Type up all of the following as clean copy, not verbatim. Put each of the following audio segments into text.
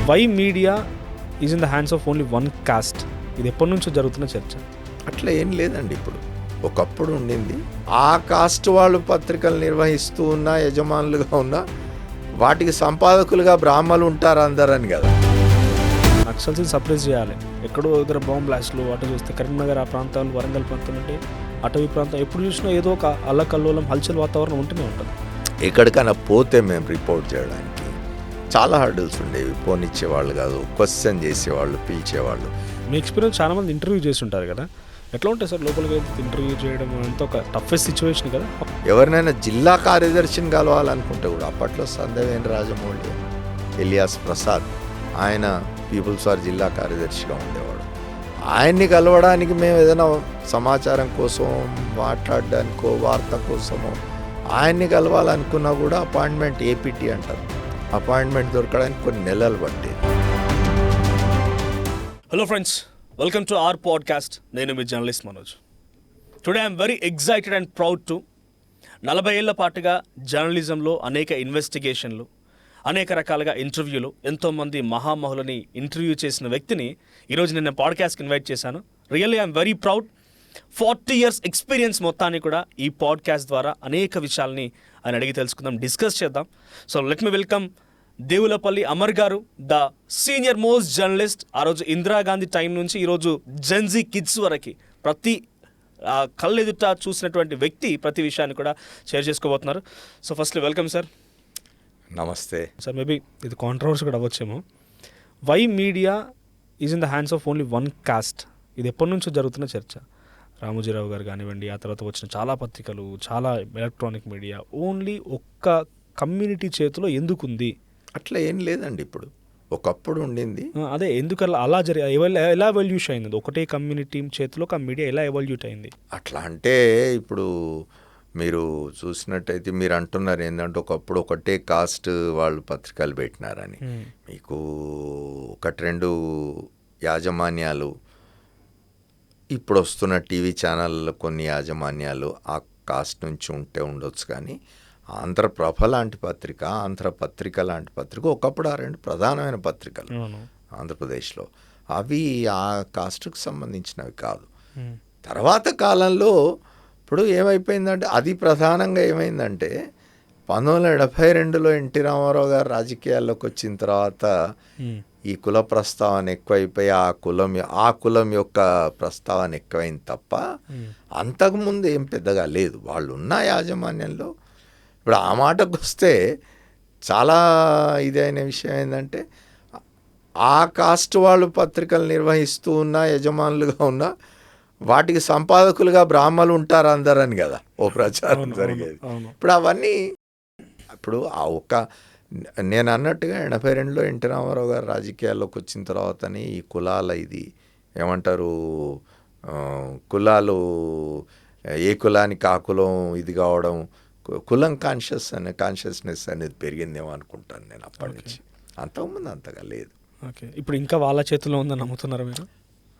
Why media is in the hands of only one caste. ఇది ఎప్పటి నుంచో జరుగుతున్న చర్చ. అట్లా ఏం లేదండి. ఇప్పుడు ఒకప్పుడు ఉండింది. ఆ కాస్ట్ వాళ్ళు పత్రికలు నిర్వహిస్తూ ఉన్న యజమానులుగా ఉన్న వాటికి సంపాదకులుగా బ్రాహ్మలు ఉంటారు అందరని కదా. నక్సల్స్ని సప్రెస్ చేయాలి. ఎక్కడో ఇద్దరు బాంబ్ బ్లాస్ట్లు అటు చూస్తే కరీంనగర్ ఆ ప్రాంతాలు, వరంగల్ ప్రాంతం అంటే అటవీ ప్రాంతం ఎప్పుడు చూసినా ఏదో ఒక అల్లకల్లోలం హల్చల్ వాతావరణం ఉంటూనే ఉంటుంది. ఎక్కడికైనా పోతే మేము రిపోర్ట్ చేయడానికి చాలా హర్డిల్స్ ఉండేవి. పోనిచ్చేవాళ్ళు కాదు, క్వశ్చన్ చేసేవాళ్ళు, పిలిచేవాళ్ళు. మీ ఎక్స్పీరియన్స్ చాలా మంది ఇంటర్వ్యూ చేసి ఉంటారు కదా, ఎట్లా ఉంటుంది సార్ లోపలికి ఇంటర్వ్యూ చేయడం? అంత ఒక టఫెస్ట్ సిచ్యువేషన్ కదా. ఎవరినైనా జిల్లా కార్యదర్శిని కలవాలనుకుంటే కూడా అప్పట్లో సందేవేని రాజమౌళి, ఎలియాస్ ప్రసాద్, ఆయన పీపుల్స్ వార్ జిల్లా కార్యదర్శిగా ఉండేవాడు. ఆయన్ని కలవడానికి మేము ఏదైనా సమాచారం కోసం, మాట్లాడడానికో, వార్త కోసమో ఆయన్ని కలవాలనుకున్నా కూడా అపాయింట్మెంట్ ఏపీటీ అంటారు. అపాయింట్మెంట్ దొరకడానికి కొన్ని నెలలు పట్టేది. Hello friends, welcome to our podcast. నేను మీ journalist Manoj. Today I'm very excited and proud to 40 ఏళ్ల పాటుగా జర్నలిజంలో అనేక ఇన్వెస్టిగేషన్లు, అనేక రకాలుగా ఇంటర్వ్యూలు, ఎంతోమంది మహామహులని ఇంటర్వ్యూ చేసిన వ్యక్తిని ఈరోజు నేను పాడ్కాస్ట్కి ఇన్వైట్ చేశాను. Really I'm very proud. 40 years experience మొత్తాన్ని కూడా ఈ పాడ్కాస్ట్ ద్వారా అనేక విషయాల్ని ఆయన అడిగి తెలుసుకుందాం, డిస్కస్ చేద్దాం. So let me welcome Devulapalli Amar గారు, ద సీనియర్ మోస్ట్ జర్నలిస్ట్. ఆ రోజు ఇందిరాగాంధీ టైం నుంచి ఈరోజు జెన్జీ కిడ్స్ వరకు ప్రతి కళ్ళెదుట చూసినటువంటి వ్యక్తి ప్రతి విషయాన్ని కూడా షేర్ చేసుకోబోతున్నారు. So firstly welcome sir. నమస్తే సార్. మేబీ ఇది కాంట్రవర్సీ కూడా అవ్వచ్చేమో. Why media is in the hands of only one caste. ఇది ఎప్పటి నుంచో జరుగుతున్న చర్చ. రామోజీరావు గారు కానివ్వండి, ఆ తర్వాత వచ్చిన చాలా పత్రికలు, చాలా ఎలక్ట్రానిక్ మీడియా ఓన్లీ ఒక్క కమ్యూనిటీ చేతిలో ఎందుకుంది? అట్లా ఏం లేదండి. ఇప్పుడు ఒకప్పుడు ఉండింది. అదే ఎందుకు అలా ఎలా ఎవల్యూషన్ అయింది? ఒకటే కమ్యూనిటీ చేతిలో ఒక మీడియా ఎలా ఎవల్యూట్ అయింది? అట్లా అంటే ఇప్పుడు మీరు చూసినట్టయితే మీరు అంటున్నారు ఏంటంటే ఒకప్పుడు ఒకటే కాస్ట్ వాళ్ళు పత్రికలు పెట్టినారని. మీకు 1-2 యాజమాన్యాలు, ఇప్పుడు వస్తున్న టీవీ ఛానళ్ళలో కొన్ని యాజమాన్యాలు ఆ కాస్ట్ నుంచి ఉంటే ఉండొచ్చు. కానీ ఆంధ్రప్రభ లాంటి పత్రిక, ఆంధ్రపత్రిక లాంటి పత్రిక ఒకప్పుడు 2 ప్రధానమైన పత్రికలు ఆంధ్రప్రదేశ్లో, అవి ఆ కాస్ట్కి సంబంధించినవి కాదు. తర్వాత కాలంలో ఇప్పుడు ఏమైపోయిందంటే, అది ప్రధానంగా ఏమైందంటే 1972లో ఎన్టీ రామారావు గారు రాజకీయాల్లోకి వచ్చిన తర్వాత ఈ కుల ప్రస్తావన ఎక్కువైపోయి ఆ కులం యొక్క ప్రస్తావన ఎక్కువైంది తప్ప అంతకుముందు ఏం పెద్దగా లేదు. వాళ్ళు ఉన్న యాజమాన్యంలో. ఇప్పుడు ఆ మాటకు వస్తే చాలా ఇదైన విషయం ఏంటంటే, ఆ కాస్ట్ వాళ్ళు పత్రికలు నిర్వహిస్తూ ఉన్న యజమానులుగా ఉన్న వాటికి సంపాదకులుగా బ్రాహ్మలు ఉంటారు అందరని కదా ఓ ప్రచారం జరిగేది. ఇప్పుడు అవన్నీ ఇప్పుడు నేను అన్నట్టుగా 82లో ఎన్టీ రామారావు గారు రాజకీయాల్లోకి వచ్చిన తర్వాతని ఈ కులాల ఇది ఏమంటారు, కులాలు ఏ కులానికి ఆ కులం ఇది కావడం, కులం కాన్షియస్నెస్ అనేది పెరిగిందేమో అనుకుంటాను నేను అప్పటి నుంచి. అంతకుముందు అంతగా లేదు. ఓకే, ఇప్పుడు ఇంకా వాళ్ళ చేతుల్లో ఉందని నమ్ముతున్నారా మీరు?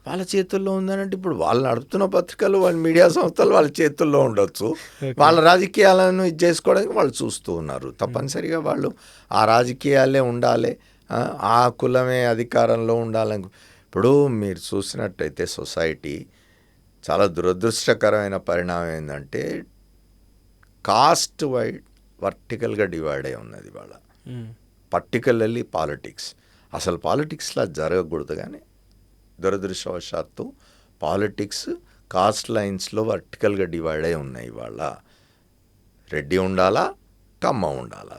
వాళ్ళ చేతుల్లో ఉందనంటే ఇప్పుడు వాళ్ళు నడుపుతున్న పత్రికలు, వాళ్ళ మీడియా సంస్థలు వాళ్ళ చేతుల్లో ఉండొచ్చు. వాళ్ళ రాజకీయాలను ఇది చేసుకోవడానికి వాళ్ళు చూస్తూ ఉన్నారు. తప్పనిసరిగా వాళ్ళు ఆ రాజకీయాలే ఉండాలి, ఆ కులమే అధికారంలో ఉండాలని. ఇప్పుడు మీరు చూసినట్టయితే సొసైటీ చాలా దురదృష్టకరమైన పరిణామం ఏంటంటే, కాస్ట్ వైడ్ వర్టికల్గా డివైడ్ అయి ఉన్నది వాళ్ళ. Particularly politics. అసలు పాలిటిక్స్లా జరగకూడదు, కానీ దురదృష్టవశాత్తు పాలిటిక్స్ కాస్ట్ లైన్స్లో వర్టికల్గా డివైడ్ అయి ఉన్నాయి. వాళ్ళ రెడ్డి ఉండాలా, కమ్మ ఉండాలా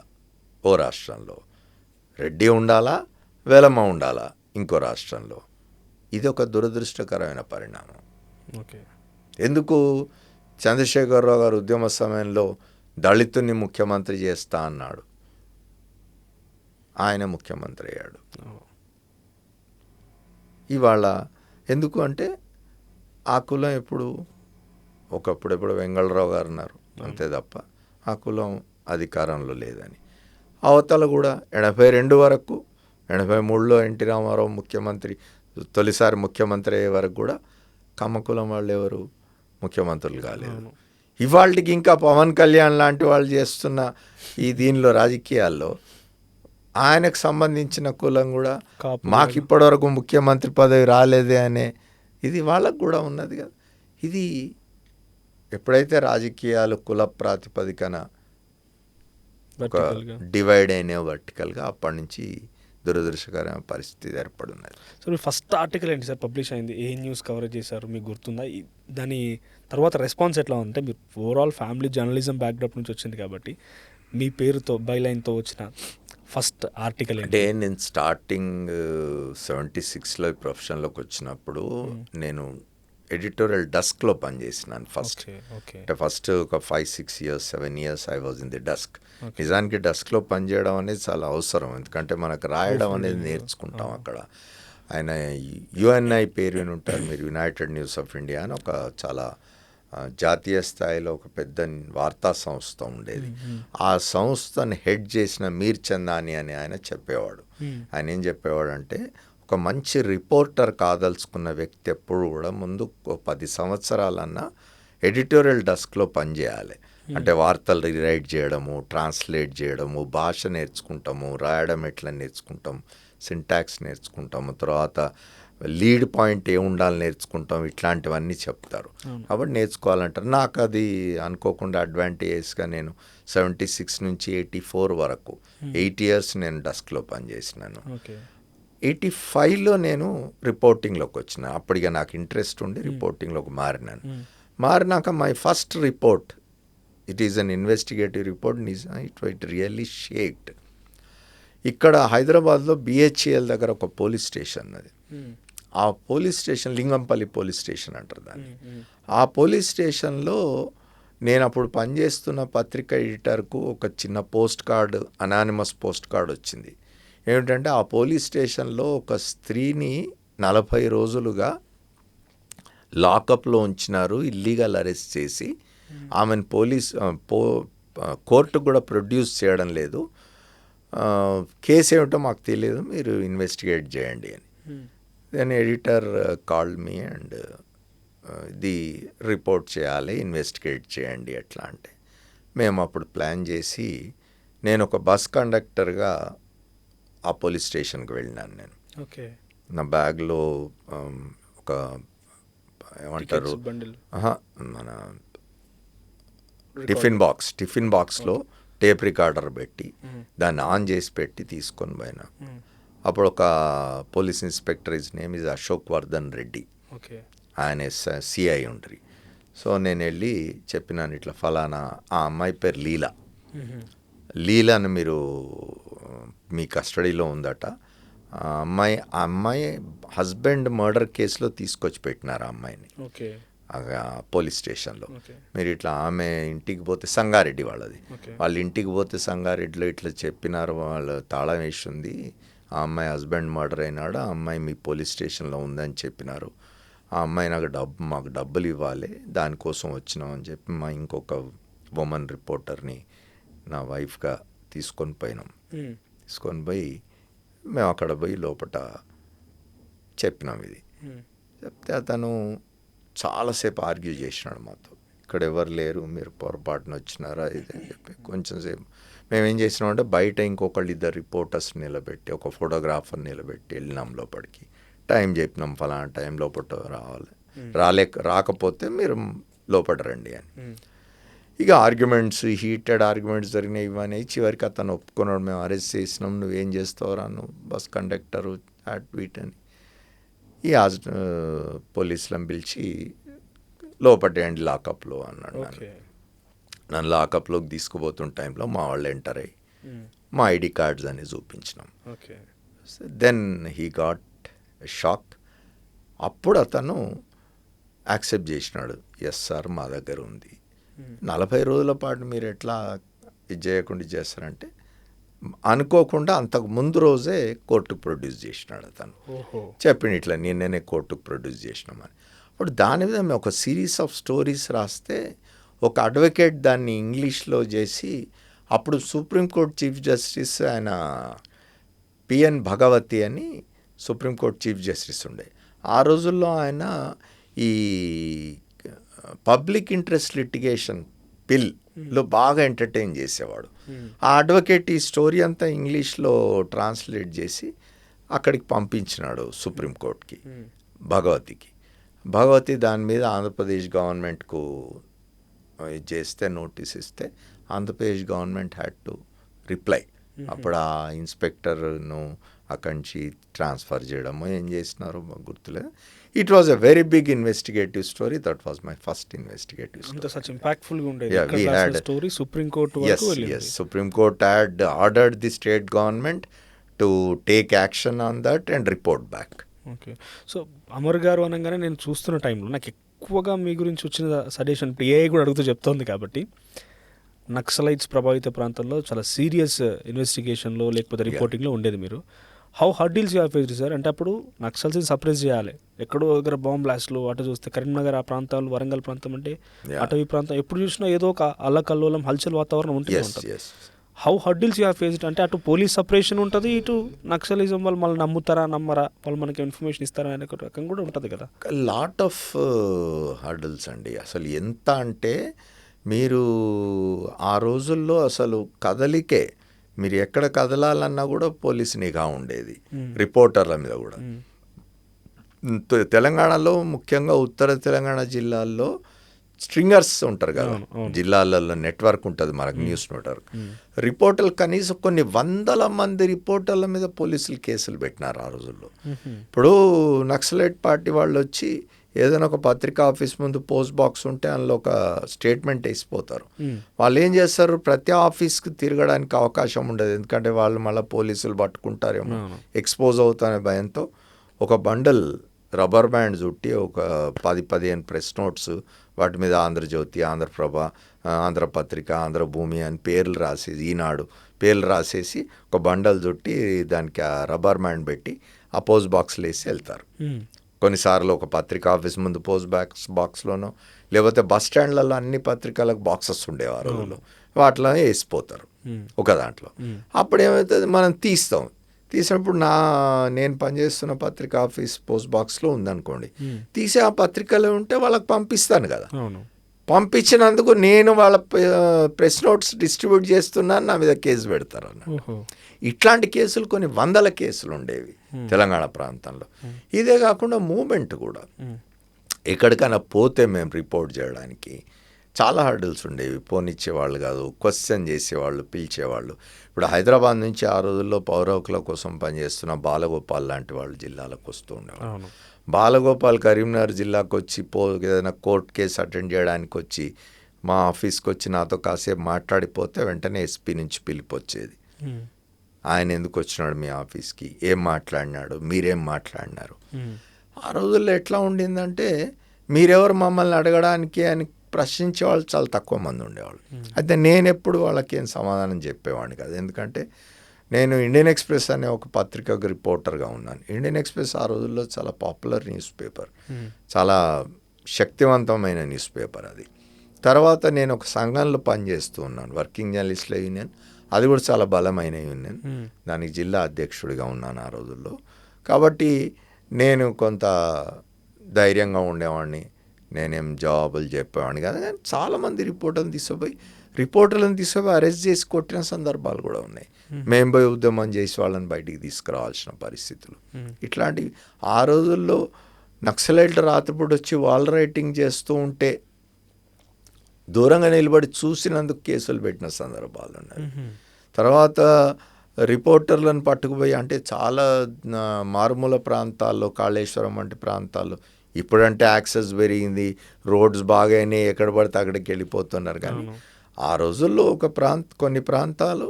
ఓ రాష్ట్రంలో, రెడ్డి ఉండాలా, వెలమ ఉండాలా ఇంకో రాష్ట్రంలో. ఇది ఒక దురదృష్టకరమైన పరిణామం. ఓకే, ఎందుకు? చంద్రశేఖరరావు గారు ఉద్యమ సమయంలో దళితుని ముఖ్యమంత్రి చేస్తా అన్నాడు, ఆయన ముఖ్యమంత్రి అయ్యాడు. ఇవాళ ఎందుకు అంటే ఆ కులం ఒకప్పుడు వెంగళరావు గారు ఉన్నారు అంతే తప్ప ఆ కులం అధికారంలో లేదని. అవతల కూడా 82 వరకు, 83లో ఎన్టీ రామారావు తొలిసారి ముఖ్యమంత్రి అయ్యే వరకు కూడా కమ్మ కులం వాళ్ళు ఎవరు ముఖ్యమంత్రులు కాలేదు. ఇవాళకి ఇంకా పవన్ కళ్యాణ్ లాంటి వాళ్ళు చేస్తున్న ఈ దీనిలో రాజకీయాల్లో ఆయనకు సంబంధించిన కులం కూడా కాపు మాకు ఇప్పటివరకు ముఖ్యమంత్రి పదవి రాలేదే అనే ఇది వాళ్ళకు కూడా ఉన్నది కదా. ఇది ఎప్పుడైతే రాజకీయాలు కుల ప్రాతిపదికన ఒక vertical గా. డివైడ్ అయిన వర్టికల్గా అప్పటి నుంచి దురదృష్టకరమైన పరిస్థితి ఏర్పడున్నది. సో మీ ఫస్ట్ ఆర్టికల్ ఏంటి సార్ పబ్లిష్ అయింది, ఏ న్యూస్ కవరేజ్ చేశారు మీకు గుర్తుందా? దాని తర్వాత రెస్పాన్స్ ఎట్లా ఉంటే, మీరు ఓవరాల్ ఫ్యామిలీ జర్నలిజం బ్యాక్డ్రాప్ నుంచి వచ్చింది కాబట్టి మీ పేరుతో బైలైన్తో వచ్చిన ఫస్ట్ ఆర్టికల్ అంటే నేను స్టార్టింగ్ 76లో ప్రొఫెషన్లోకి వచ్చినప్పుడు నేను ఎడిటోరియల్ డెస్క్లో పనిచేసినాను ఫస్ట్. ఓకే అంటే ఫస్ట్ ఒక 5-6 years 7 years I was in the desk. నిజానికి డెస్క్లో పనిచేయడం అనేది చాలా అవసరం, ఎందుకంటే మనకు రాయడం అనేది నేర్చుకుంటాం అక్కడ. ఆయన యుఎన్ఐ పేరు విని ఉంటారు మీరు, యునైటెడ్ న్యూస్ ఆఫ్ ఇండియా అని ఒక చాలా జాతీయ స్థాయిలో ఒక పెద్ద వార్తా సంస్థ ఉండేది. ఆ సంస్థను హెడ్ చేసిన మీర్ చందాని అని ఆయన చెప్పేవాడు. ఆయన ఏం చెప్పేవాడు అంటే, ఒక మంచి రిపోర్టర్ కాదలుచుకున్న వ్యక్తి ఎప్పుడు కూడా ముందు 10 సంవత్సరాలన్నా ఎడిటోరియల్ డెస్క్లో పనిచేయాలి. అంటే వార్తలు రీరైట్ చేయడము, ట్రాన్స్లేట్ చేయడము, భాష నేర్చుకుంటాము, రాయడం ఎట్లా నేర్చుకుంటాం, సింటాక్స్ నేర్చుకుంటాము, తర్వాత లీడ్ పాయింట్ ఏ ఉండాలి నేర్చుకుంటాం, ఇట్లాంటివన్నీ చెప్తారు. కాబట్టి నేర్చుకోవాలంటారు. నాకు అది అనుకోకుండా అడ్వాంటేజెస్గా నేను 76 నుంచి 84 వరకు 8 years నేను డెస్క్లో పనిచేసినాను. 85లో నేను రిపోర్టింగ్లోకి వచ్చిన. అప్పటిగా నాకు ఇంట్రెస్ట్ ఉండి రిపోర్టింగ్లోకి మారినాను. మారినాక my first report, it is an investigative report, it really shaked. ఇక్కడ హైదరాబాద్లో బిహెచ్ఎల్ దగ్గర ఒక పోలీస్ స్టేషన్ అది. ఆ police station Lingampalli police station అంటారు దాన్ని. ఆ పోలీస్ స్టేషన్లో నేను అప్పుడు పనిచేస్తున్న పత్రిక ఎడిటర్కు ఒక చిన్న post card, anonymous post card వచ్చింది. ఏమిటంటే ఆ పోలీస్ స్టేషన్లో ఒక స్త్రీని 40 రోజులుగా లాకప్లో ఉంచినారు, ఇల్లీగల్ అరెస్ట్ చేసి ఆమెను కోర్టుకు కూడా ప్రొడ్యూస్ చేయడం లేదు. కేసు ఏమిటో మాకు తెలియదు, మీరు ఇన్వెస్టిగేట్ చేయండి అని. Then editor called me and ఇది రిపోర్ట్ చేయాలి, ఇన్వెస్టిగేట్ చేయండి ఎట్లా అంటే. మేము అప్పుడు ప్లాన్ చేసి నేను ఒక బస్ కండక్టర్గా ఆ పోలీస్ స్టేషన్కి వెళ్ళినాను. నేను నా బ్యాగ్లో ఒక ఏమంటారు మన టిఫిన్ బాక్స్లో టేప్ రికార్డర్ పెట్టి దాన్ని ఆన్ చేసి పెట్టి తీసుకొని పోయినా. అప్పుడు ఒక police inspector, his name is Ashok Vardhan Reddy, ఆయన సిఐ ఉండ్రి. సో నేను వెళ్ళి చెప్పినాను, ఇట్లా ఫలానా ఆ అమ్మాయి పేరు లీలాని మీరు మీ కస్టడీలో ఉందట. ఆ అమ్మాయి హస్బెండ్ మర్డర్ కేసులో తీసుకొచ్చి పెట్టినారు ఆ అమ్మాయిని పోలీస్ స్టేషన్లో. మీరు ఇట్లా ఆమె ఇంటికి పోతే సంగారెడ్డి వాళ్ళది, వాళ్ళ ఇంటికి పోతే సంగారెడ్డిలో ఇట్లా చెప్పినారు, వాళ్ళు తాళం వేసి ఉంది, ఆ అమ్మాయి హస్బెండ్ మర్డర్ అయినాడు, ఆ అమ్మాయి మీ పోలీస్ స్టేషన్లో ఉందని చెప్పినారు, ఆ అమ్మాయి మాకు డబ్బులు ఇవ్వాలి, దానికోసం వచ్చినాం అని చెప్పి మా ఇంకొక ఉమెన్ రిపోర్టర్ని నా వైఫ్గా తీసుకొని పోయినాం. తీసుకొని పోయి మేము అక్కడ పోయి లోపల చెప్పినాం ఇది. చెప్తే అతను చాలాసేపు ఆర్గ్యూ చేసినాడు మాతో, ఇక్కడ ఎవరు లేరు, మీరు పొరపాటున వచ్చినారా ఇది అని చెప్పి. కొంచెం సేపు మేమేం చేసినామంటే బయట ఇంకొకళ్ళు 2 రిపోర్టర్స్ నిలబెట్టి, ఒక ఫోటోగ్రాఫర్ నిలబెట్టి వెళ్ళినాం లోపలికి. టైం చెప్పినాం, ఫలానా టైం లోపల రావాలి, రాకపోతే మీరు లోపల రండి అని. ఇక ఆర్గ్యుమెంట్స్, హీటెడ్ ఆర్గ్యుమెంట్స్ జరిగినాయి. ఇవన్నీ చివరికి అతను ఒప్పుకున్నాడు, మేము అరెస్ట్ చేసినాం, నువ్వేం చేస్తావురా, నువ్వు బస్ కండక్టరు అట్ వీట్ అని. ఈ పోలీసులను పిలిచి లోపటేయండి లాకప్లో అన్నాడు. నన్ను లాకప్లోకి తీసుకుపోతున్న టైంలో మా వాళ్ళు ఎంటర్ అయ్యి మా ఐడి కార్డ్స్ అని చూపించినాం. Then he got shock. అప్పుడు అతను యాక్సెప్ట్ చేసినాడు, ఎస్ సార్ మా దగ్గర ఉంది. 40 రోజుల పాటు మీరు ఎట్లా ఇది చేయకుండా చేస్తారంటే, అనుకోకుండా అంతకు ముందు రోజే కోర్టుకు ప్రొడ్యూస్ చేసినాడు అతను. చెప్పింది ఇట్లా నేనే కోర్టుకు ప్రొడ్యూస్ చేసినామని. అప్పుడు దాని మీద మేము ఒక సిరీస్ ఆఫ్ స్టోరీస్ రాస్తే ఒక అడ్వకేట్ దాన్ని ఇంగ్లీష్లో చేసి, అప్పుడు సుప్రీంకోర్టు చీఫ్ జస్టిస్ ఆయన పిఎన్ భగవతి అని సుప్రీంకోర్టు చీఫ్ జస్టిస్ ఉండే. ఆ రోజుల్లో ఆయన ఈ పబ్లిక్ ఇంట్రెస్ట్ లిటిగేషన్ బిల్ లో బాగా ఎంటర్టైన్ చేసేవాడు. ఆ అడ్వకేట్ ఈ స్టోరీ అంతా ఇంగ్లీష్లో ట్రాన్స్లేట్ చేసి అక్కడికి పంపించినాడు సుప్రీంకోర్టుకి, భగవతి దాని మీద ఆంధ్రప్రదేశ్ గవర్నమెంట్కు ఇది చేస్తే నోటీస్ ఇస్తే Andhra Pradesh government had to reply. అప్పుడు ఆ ఇన్స్పెక్టర్ను అక్కడి నుంచి ట్రాన్స్ఫర్ చేయడము ఏం చేసినారో మాకు గుర్తులేదు. It was a very big investigative story. That was my first investigative story. Such impactful గా ఉండేది. Yeah, we had story supreme court వరకు వెళ్ళింది. yes, Supreme Court had ordered the state government to take action on that and report back. Okay. So Amar గారు అనగానే నేను చూస్తున్న టైంలో నాకు ఎక్కువగా మీ గురించి వచ్చిన సజెషన్ ఏఐ కూడా అడుగుతూ చెప్తోంది కాబట్టి, నక్సలైట్స్ ప్రభావిత ప్రాంతాల్లో చాలా సీరియస్ ఇన్వెస్టిగేషన్లో లేకపోతే రిపోర్టింగ్లో ఉండేది మీరు. How hurdles you have faced sir? అంటే అప్పుడు నక్సల్స్ని సప్రెస్ చేయాలి, ఎక్కడో దగ్గర బాంబ్ బ్లాస్ట్లు, అటు చూస్తే కరీంనగర్ ఆ ప్రాంతాలు, వరంగల్ ప్రాంతం అంటే అటవీ ప్రాంతం, ఎప్పుడు చూసినా ఏదో ఒక అల్లకల్లోలం హల్చల్ వాతావరణం ఉంటుంది. How hurdles you have faced? అంటే అటు పోలీస్ సపరేషన్ ఉంటుంది, ఇటు నక్సలిజం వాళ్ళు మళ్ళీ నమ్ముతారా నమ్మరా, వాళ్ళు మనకి ఇన్ఫర్మేషన్ ఇస్తారా అనే ఒక రకం కూడా ఉంటుంది కదా. లాట్ ఆఫ్ హర్డిల్స్ అండి. అసలు ఎంత అంటే మీరు ఆ రోజుల్లో అసలు కదలికే, మీరు ఎక్కడ కదలాలన్నా కూడా పోలీస్ నిఘా ఉండేది, రిపోర్టర్ల మీద కూడా. తెలంగాణలో ముఖ్యంగా ఉత్తర తెలంగాణ జిల్లాల్లో స్ట్రింగర్స్ ఉంటారు కదా, జిల్లాలలో నెట్వర్క్ ఉంటుంది మనకు, న్యూస్ నెట్వర్క్. రిపోర్టర్లు కనీసం కొన్ని వందల మంది రిపోర్టర్ల మీద పోలీసులు కేసులు పెట్టినారు ఆ రోజుల్లో. ఇప్పుడు నక్సలైట్ పార్టీ వాళ్ళు వచ్చి ఏదైనా ఒక పత్రికా ఆఫీస్ ముందు పోస్ట్ బాక్స్ ఉంటే అందులో ఒక స్టేట్మెంట్ వేసిపోతారు. వాళ్ళు ఏం చేస్తారు, ప్రతి ఆఫీస్కి తిరగడానికి అవకాశం ఉండదు, ఎందుకంటే వాళ్ళు మళ్ళీ పోలీసులు పట్టుకుంటారేమో, ఎక్స్పోజ్ అవుతానే భయంతో ఒక బండల్ రబ్బర్ బ్యాండ్ చుట్టి ఒక 10-15 ప్రెస్ నోట్స్, వాటి మీద ఆంధ్రజ్యోతి, ఆంధ్రప్రభ, ఆంధ్రపత్రిక, ఆంధ్రభూమి అని పేర్లు రాసేసి, ఈనాడు పేర్లు రాసేసి ఒక బండల్ చుట్టి దానికి ఆ రబ్బర్ బ్యాండ్ పెట్టి ఆ పోస్ట్ బాక్స్లో వేసి వెళ్తారు. కొన్నిసార్లు ఒక పత్రికా ఆఫీస్ ముందు పోస్ట్ బాక్స్లోనో లేకపోతే బస్ స్టాండ్లలో అన్ని పత్రికలకు బాక్సెస్ ఉండేవారు, వాటిలో వేసిపోతారు ఒక దాంట్లో. అప్పుడు ఏమవుతుంది, మనం తీసినప్పుడు నేను పనిచేస్తున్న పత్రికా ఆఫీస్ పోస్ట్ బాక్స్లో ఉందనుకోండి, తీసి ఆ పత్రికలో ఉంటే వాళ్ళకి పంపిస్తాను కదా, పంపించినందుకు నేను వాళ్ళ ప్రెస్ నోట్స్ డిస్ట్రిబ్యూట్ చేస్తున్నాను, నా మీద కేసు పెడతారు అన్న. ఇట్లాంటి కేసులు కొన్ని వందల కేసులు ఉండేవి తెలంగాణ ప్రాంతంలో. ఇదే కాకుండా మూమెంట్ కూడా, ఎక్కడికైనా పోతే మేము రిపోర్ట్ చేయడానికి చాలా హర్డిల్స్ ఉండేవి. పోనిచ్చేవాళ్ళు కాదు, క్వశ్చన్ చేసేవాళ్ళు, పిలిచేవాళ్ళు. ఇప్పుడు హైదరాబాద్ నుంచి ఆ రోజుల్లో పౌర హక్కుల కోసం పనిచేస్తున్న బాలగోపాల్ లాంటి వాళ్ళు జిల్లాలకు వస్తూ ఉండేవాళ్ళు. బాలగోపాల్ కరీంనగర్ జిల్లాకు వచ్చి ఏదైనా కోర్టు కేసు అటెండ్ చేయడానికి వచ్చి మా ఆఫీస్కి వచ్చి నాతో కాసేపు మాట్లాడిపోతే వెంటనే ఎస్పీ నుంచి పిలుపు వచ్చేది. ఆయన ఎందుకు వచ్చినాడు మీ ఆఫీస్కి, ఏం మాట్లాడినాడు, మీరేం మాట్లాడినారు. ఆ రోజుల్లో ఎట్లా ఉండిందంటే మీరెవరు మమ్మల్ని అడగడానికి అని ప్రశ్నించే వాళ్ళు చాలా తక్కువ మంది ఉండేవాళ్ళు. అయితే నేను ఎప్పుడు వాళ్ళకి ఏం సమాధానం చెప్పేవాడిని కాదు, ఎందుకంటే నేను ఇండియన్ ఎక్స్ప్రెస్ అనే ఒక పత్రికకు రిపోర్టర్గా ఉన్నాను. ఇండియన్ ఎక్స్ప్రెస్ ఆ రోజుల్లో చాలా పాపులర్ న్యూస్ పేపర్, చాలా శక్తివంతమైన న్యూస్ పేపర్ అది. తర్వాత నేను ఒక సంఘంలో పనిచేస్తూ ఉన్నాను, వర్కింగ్ జర్నలిస్టుల యూనియన్, అది కూడా చాలా బలమైన యూనియన్, దానికి జిల్లా అధ్యక్షుడిగా ఉన్నాను ఆ రోజుల్లో. కాబట్టి నేను కొంత ధైర్యంగా ఉండేవాడిని, నేనేం జవాబులు చెప్పేవాడిని కాదు. కానీ చాలామంది రిపోర్టర్లను తీసుకుపోయి అరెస్ట్ చేసి కొట్టిన సందర్భాలు కూడా ఉన్నాయి. మేము పోయి ఉద్యమం చేసి వాళ్ళని బయటికి తీసుకురావాల్సిన పరిస్థితులు. ఇట్లాంటివి ఆ రోజుల్లో నక్సలైట్లు రాత్రిపూట వచ్చి వాల్ రైటింగ్ చేస్తూ ఉంటే దూరంగా నిలబడి చూసినందుకు కేసులు పెట్టిన సందర్భాలు ఉన్నాయి. తర్వాత రిపోర్టర్లను పట్టుకుపోయి, అంటే చాలా మారుమూల ప్రాంతాల్లో, కాళేశ్వరం వంటి ప్రాంతాల్లో, ఇప్పుడంటే యాక్సెస్ పెరిగింది, రోడ్స్ బాగానే ఎక్కడ పడితే అక్కడికి వెళ్ళిపోతున్నారు. కానీ ఆ రోజుల్లో కొన్ని ప్రాంతాలు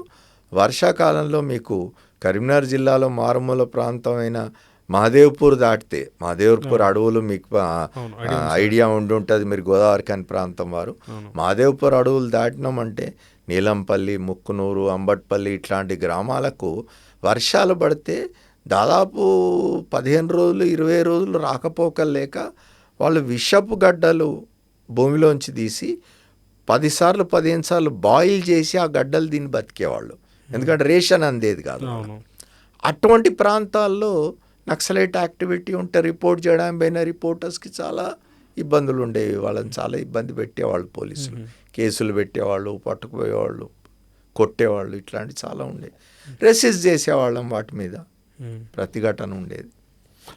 వర్షాకాలంలో మీకు కరీంనగర్ జిల్లాలో మారుమూల ప్రాంతమైన మహదేవ్పూర్ దాటితే, మహదేవ్పూర్ అడవులు మీకు ఐడియా ఉండుంటుంది మీరు, గోదావరి కాని ప్రాంతం వారు. మహదేవ్పూర్ అడవులు దాటినామంటే నీలంపల్లి, ముక్కునూరు, అంబట్పల్లి ఇట్లాంటి గ్రామాలకు వర్షాలు పడితే దాదాపు 15 రోజులు 20 రోజులు రాకపోకలు లేక వాళ్ళు విషపు గడ్డలు భూమిలోంచి తీసి 10 సార్లు 15 సార్లు బాయిల్ చేసి ఆ గడ్డలు దీన్ని బతికేవాళ్ళు, ఎందుకంటే రేషన్ అందేది కాదు. అటువంటి ప్రాంతాల్లో నక్సలైట్ యాక్టివిటీ ఉంటే రిపోర్ట్ చేయడానికి పోయిన రిపోర్టర్స్కి చాలా ఇబ్బందులు ఉండేవి. వాళ్ళని చాలా ఇబ్బంది పెట్టేవాళ్ళు పోలీసులు, కేసులు పెట్టేవాళ్ళు, పట్టుకుపోయేవాళ్ళు, కొట్టేవాళ్ళు, ఇట్లాంటివి చాలా ఉండేవి. రెసిస్ట్ చేసేవాళ్ళం వాటి మీద, ప్రతిఘటన ఉండేది.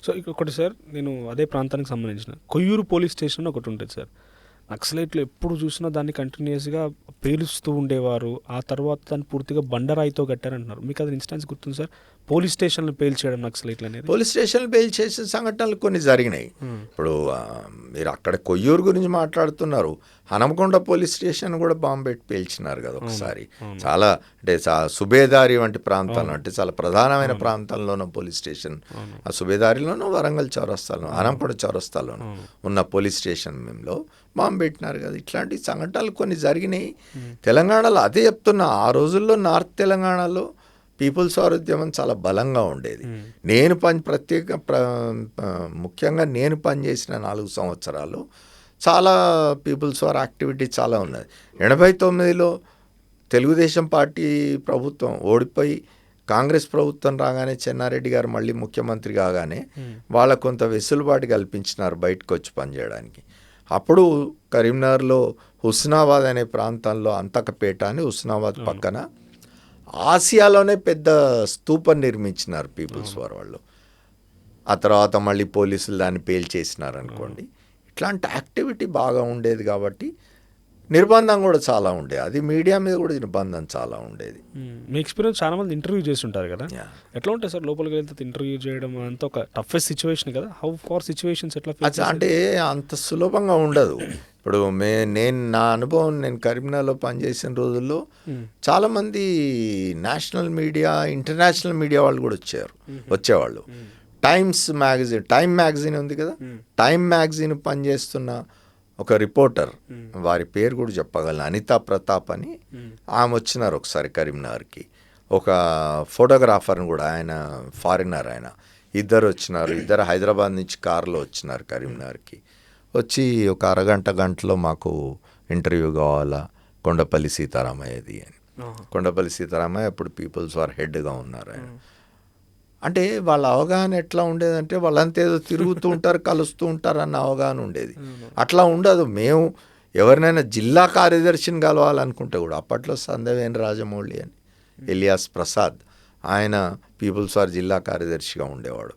సో ఒకటి సార్, నేను అదే ప్రాంతానికి సంబంధించిన కొయ్యూరు పోలీస్ స్టేషన్ ఒకటి ఉంటుంది సార్. నక్సలైట్లు ఎప్పుడు చూసినా దాన్ని కంటిన్యూస్గా పేలుస్తూ ఉండేవారు. ఆ తర్వాత దాన్ని పూర్తిగా బండరాయితో కట్టారంటున్నారు. మీకు అది ఇన్స్టెన్స్ గుర్తుంది సార్, పోలీస్ స్టేషన్లు పేల్చేయడం నక్సలైట్లు అనేది? పోలీస్ స్టేషన్లు పేల్చేసిన సంఘటనలు కొన్ని జరిగినాయి. ఇప్పుడు మీరు అక్కడ కొయ్యూరు గురించి మాట్లాడుతున్నారు, హనమకొండ పోలీస్ స్టేషన్ కూడా బాంబు పెట్టి పేల్చినారు కదా ఒకసారి. చాలా అంటే సుబేదారి వంటి ప్రాంతాల్లో, అంటే చాలా ప్రధానమైన ప్రాంతంలోనూ పోలీస్ స్టేషన్, ఆ సుబేదారిలోనూ, వరంగల్ చౌరస్తాలోనూ, హనంకొండ చౌరస్తాలోనూ ఉన్న పోలీస్ స్టేషన్లో బాంబు పెట్టినారు కదా. ఇట్లాంటి సంఘటనలు కొన్ని జరిగినాయి తెలంగాణలో. అదే చెప్తున్నా, ఆ రోజుల్లో నార్త్ తెలంగాణలో పీపుల్స్ వార్ ఉద్యమం చాలా బలంగా ఉండేది. నేను ముఖ్యంగా నేను పనిచేసిన 4 సంవత్సరాలు చాలా పీపుల్స్ వార్ యాక్టివిటీ చాలా ఉన్నది. 89లో తెలుగుదేశం పార్టీ ప్రభుత్వం ఓడిపోయి కాంగ్రెస్ ప్రభుత్వం రాగానే, చెన్నారెడ్డి గారు మళ్ళీ ముఖ్యమంత్రి కాగానే వాళ్ళకు కొంత వెసులుబాటు కల్పించినారు బయటకు వచ్చి పనిచేయడానికి. అప్పుడు కరీంనగర్లో హుస్నాబాద్ అనే ప్రాంతంలో, అంతకపేట అని హుస్నాబాద్ పక్కన ఆసియాలోనే పెద్ద స్తూపం నిర్మించినారు పీపుల్స్ వార్ వాళ్ళు. ఆ తర్వాత మళ్ళీ పోలీసులు దాన్ని పేల్చేసినారు అనుకోండి. ఇట్లాంటి యాక్టివిటీ బాగా ఉండేది కాబట్టి నిర్బంధం కూడా చాలా ఉండేది. అది మీడియా మీద కూడా నిర్బంధం చాలా ఉండేది. మీ ఎక్స్పీరియన్స్ చాలా మంది ఇంటర్వ్యూ చేసి ఉంటారు కదా, ఎట్లా ఉంటాయి సార్ లోపలికి వెళ్తే ఇంటర్వ్యూ చేయడం అంతా ఒక టఫెస్ట్ సిచ్యువేషన్ కదా? హౌ ఫార్ సిచ్యువేషన్స్ ఎట్లా? అంటే అంత సులభంగా ఉండదు. ఇప్పుడు నా అనుభవం, నేను కరీంనగర్లో పనిచేసిన రోజుల్లో చాలామంది నేషనల్ మీడియా, ఇంటర్నేషనల్ మీడియా వాళ్ళు కూడా వచ్చేవాళ్ళు. టైమ్ మ్యాగజైన్ ఉంది కదా, టైమ్ మ్యాగజైన్ పనిచేస్తున్న ఒక రిపోర్టర్, వారి పేరు కూడా చెప్పగలను, అనితా ప్రతాప్ అని, ఆమె వచ్చినారు ఒకసారి కరీంనగర్కి. ఒక ఫోటోగ్రాఫర్ని కూడా, ఆయన ఫారినర్, ఆయన ఇద్దరు వచ్చినారు. ఇద్దరు హైదరాబాద్ నుంచి కారులో వచ్చినారు కరీంనగర్కి. వచ్చి ఒక గంటలో మాకు ఇంటర్వ్యూ కావాలా, కొండపల్లి సీతారామయ్యది అని. కొండపల్లి సీతారామయ్య అప్పుడు పీపుల్స్ వార్ హెడ్గా ఉన్నారు ఆయన. అంటే వాళ్ళ అవగాహన ఎట్లా ఉండేదంటే, వాళ్ళంతా ఏదో తిరుగుతూ ఉంటారు, కలుస్తూ ఉంటారు అన్న అవగాహన ఉండేది. అట్లా ఉండదు. మేము ఎవరినైనా జిల్లా కార్యదర్శిని కలవాలనుకుంటే కూడా, అప్పట్లో సందవేని రాజమౌళి అని, ఎలియాస్ ప్రసాద్, ఆయన పీపుల్స్ వార్ జిల్లా కార్యదర్శిగా ఉండేవాడు.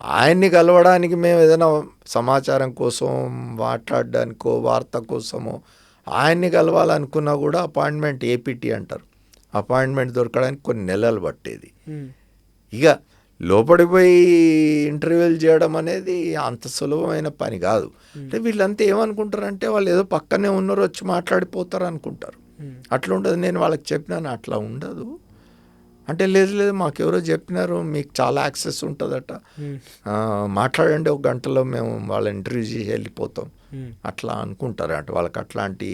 ఆయన్ని కలవడానికి మేము ఏదైనా సమాచారం కోసం, మాట్లాడడానికో, వార్త కోసమో ఆయన్ని కలవాలనుకున్నా కూడా అపాయింట్మెంట్, ఏపీటీ అంటారు, అపాయింట్మెంట్ దొరకడానికి కొన్ని నెలలు పట్టేది. ఇక లోపడిపోయి ఇంటర్వ్యూలు చేయడం అనేది అంత సులభమైన పని కాదు. అంటే వీళ్ళంతా ఏమనుకుంటారంటే, వాళ్ళు ఏదో పక్కనే ఉన్నారు, వచ్చి మాట్లాడిపోతారు అనుకుంటారు. అట్లా ఉండదు. నేను వాళ్ళకి చెప్పినాను, అట్లా ఉండదు అంటే. లేదు మాకెవరో చెప్పినారు, మీకు చాలా యాక్సెస్ ఉంటుందట, మాట్లాడండి, 1 గంటలో మేము వాళ్ళ ఇంటర్వ్యూ చేసి వెళ్ళిపోతాం, అట్లా అనుకుంటారు. అంటే వాళ్ళకి అట్లాంటి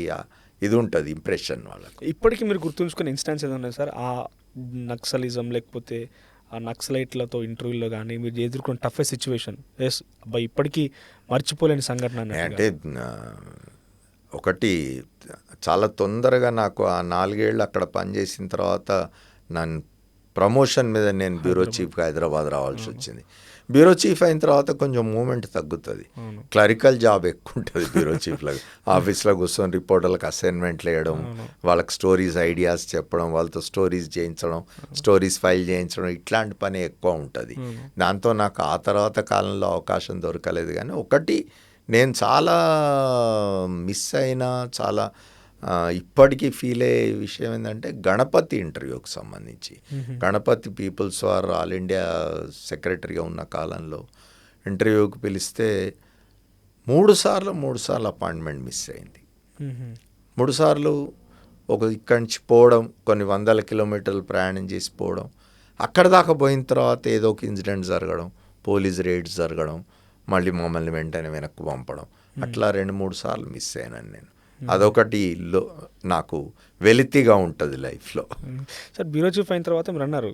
ఇది ఉంటుంది, ఇంప్రెషన్ వాళ్ళకి. ఇప్పటికీ మీరు గుర్తుంచుకునే ఇన్స్టెన్స్ ఏదన్నా సార్, ఆ నక్సలిజం లేకపోతే ఆ నక్సలైట్లతో ఇంటర్వ్యూలో కానీ మీరు ఎదుర్కొన్న టఫెస్ట్ సిచ్యువేషన్, ఎస్ అబ్బాయి ఇప్పటికీ మర్చిపోలేని సంఘటన అంటే, ఒకటి చాలా తొందరగా నాకు ఆ 4 ఏళ్ళు అక్కడ పనిచేసిన తర్వాత నన్ను ప్రమోషన్ మీద నేను బ్యూరో చీఫ్గా హైదరాబాద్ రావాల్సి వచ్చింది. బ్యూరో చీఫ్ అయిన తర్వాత కొంచెం మూమెంట్ తగ్గుతుంది, క్లరికల్ జాబ్ ఎక్కువ ఉంటుంది బ్యూరో చీఫ్లకు. ఆఫీస్లో కూర్చొని రిపోర్టర్లకు అసైన్మెంట్లు వేయడం, వాళ్ళకి స్టోరీస్, ఐడియాస్ చెప్పడం, వాళ్ళతో స్టోరీస్ చేయించడం, స్టోరీస్ ఫైల్ చేయించడం, ఇట్లాంటి పని ఎక్కువ ఉంటుంది. దాంతో నాకు ఆ తర్వాత కాలంలో అవకాశం దొరకలేదు. కానీ ఒకటి నేను చాలా మిస్ అయినా, చాలా ఇప్పటికీ ఫీల్ అయ్యే విషయం ఏంటంటే, గణపతి ఇంటర్వ్యూకి సంబంధించి. Ganapathi People's War All India సెక్రటరీగా ఉన్న కాలంలో ఇంటర్వ్యూకి పిలిస్తే 3 సార్లు అపాయింట్మెంట్ మిస్ అయింది. 3 సార్లు ఇక్కడి నుంచి పోవడం, కొన్ని 100 కిలోమీటర్లు ప్రయాణం చేసి పోవడం, అక్కడ దాకా పోయిన తర్వాత ఏదో ఒక ఇన్సిడెంట్ జరగడం, పోలీస్ రైడ్స్ జరగడం, మళ్ళీ మమ్మల్ని వెంటనే వెనక్కి పంపడం, అట్లా 2-3 సార్లు మిస్ అయినాను నేను. అదొకటి నాకు వెలితిగా ఉంటుంది లైఫ్లో. సార్ బ్యూరో చీఫ్ అయిన తర్వాత మీరు అన్నారు,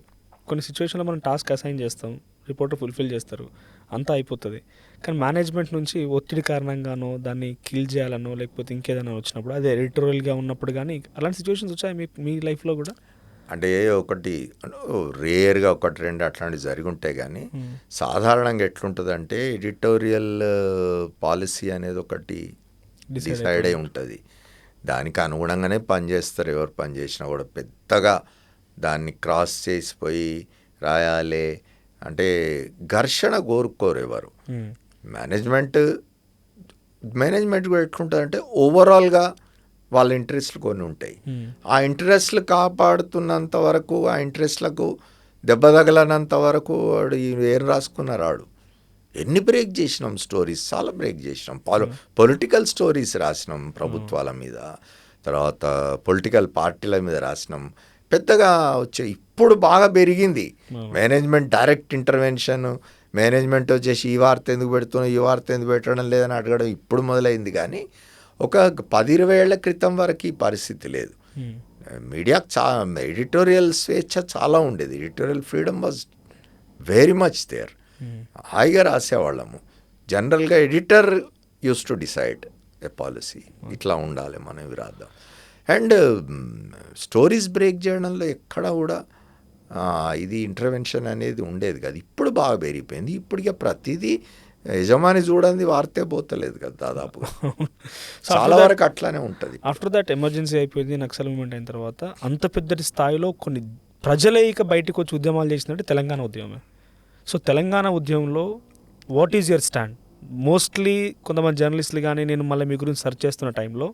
కొన్ని సిచ్యువేషన్లో మనం టాస్క్ అసైన్ చేస్తాం, రిపోర్టర్ ఫుల్ఫిల్ చేస్తారు, అంతా అయిపోతుంది. కానీ మేనేజ్మెంట్ నుంచి ఒత్తిడి కారణంగానో, దాన్ని కిల్ చేయాలనో, లేకపోతే ఇంకేదైనా వచ్చినప్పుడు, అదే ఎడిటోరియల్గా ఉన్నప్పుడు కానీ అలాంటి సిచ్యువేషన్స్ వచ్చాయి మీ లైఫ్లో కూడా? అంటే ఒకటి రేర్గా ఒకటి రెండు అట్లాంటివి జరిగి ఉంటాయి కానీ సాధారణంగా ఎట్లుంటుందంటే ఎడిటోరియల్ పాలసీ అనేది ఒకటి డిసైడ్ అయి ఉంటుంది. దానికి అనుగుణంగానే పనిచేస్తారు. ఎవరు పనిచేసినా కూడా పెద్దగా దాన్ని క్రాస్ చేసిపోయి రాయాలి అంటే ఘర్షణ కోరుకోరు ఎవరు. మేనేజ్మెంట్ కూడా ఎట్లుంటుందంటే ఓవరాల్గా వాళ్ళ ఇంట్రెస్ట్లు కొన్ని ఉంటాయి. ఆ ఇంట్రెస్ట్లు కాపాడుతున్నంత వరకు, ఆ ఇంట్రెస్ట్లకు దెబ్బ తగలనంత వరకు వాడు ఏం రాసుకున్నారు ఆడు. ఎన్ని బ్రేక్ చేసినాం స్టోరీస్, చాలా బ్రేక్ చేసినాం. పొలిటికల్ స్టోరీస్ రాసినాం ప్రభుత్వాల మీద, తర్వాత పొలిటికల్ పార్టీల మీద రాసినాం. పెద్దగా వచ్చే ఇప్పుడు బాగా పెరిగింది మేనేజ్మెంట్ డైరెక్ట్ ఇంటర్వెన్షన్. మేనేజ్మెంట్ వచ్చేసి ఈ వార్త ఎందుకు పెడుతున్నావు, ఈ వార్త ఎందుకు పెట్టడం లేదని అడగడం ఇప్పుడు మొదలైంది. కానీ ఒక 10-20 ఏళ్ల క్రితం వరకు ఈ పరిస్థితి లేదు. మీడియాకు ఎడిటోరియల్ స్వేచ్ఛ చాలా ఉండేది. Editorial freedom was very much there. హాయిగా రాసేవాళ్ళము. జనరల్గా editor use to decide a policy, ఇట్లా ఉండాలి, మనం ఇవి రాద్దాం. అండ్ స్టోరీస్ బ్రేక్ చేయడంలో ఎక్కడ కూడా ఇది ఇంటర్వెన్షన్ అనేది ఉండేది కాదు. ఇప్పుడు బాగా పెరిగిపోయింది. ఇప్పటికే ప్రతిదీ యజమాని చూడండి వార్తే పోతలేదు కదా దాదాపు. చాలా వరకు అట్లానే ఉంటుంది. ఆఫ్టర్ దట్ ఎమర్జెన్సీ అయిపోయింది, నక్సల్ మూమెంట్ అయిన తర్వాత అంత పెద్దటి స్థాయిలో కొన్ని ప్రజలే ఇక బయటకు వచ్చి ఉద్యమాలు చేసినట్టు తెలంగాణ ఉద్యమమే. సో తెలంగాణ ఉద్యమంలో what is your stand? Mostly కొంతమంది జర్నలిస్టులు కానీ నేను మళ్ళీ మీ గురించి సెర్చ్ చేస్తున్న టైంలో,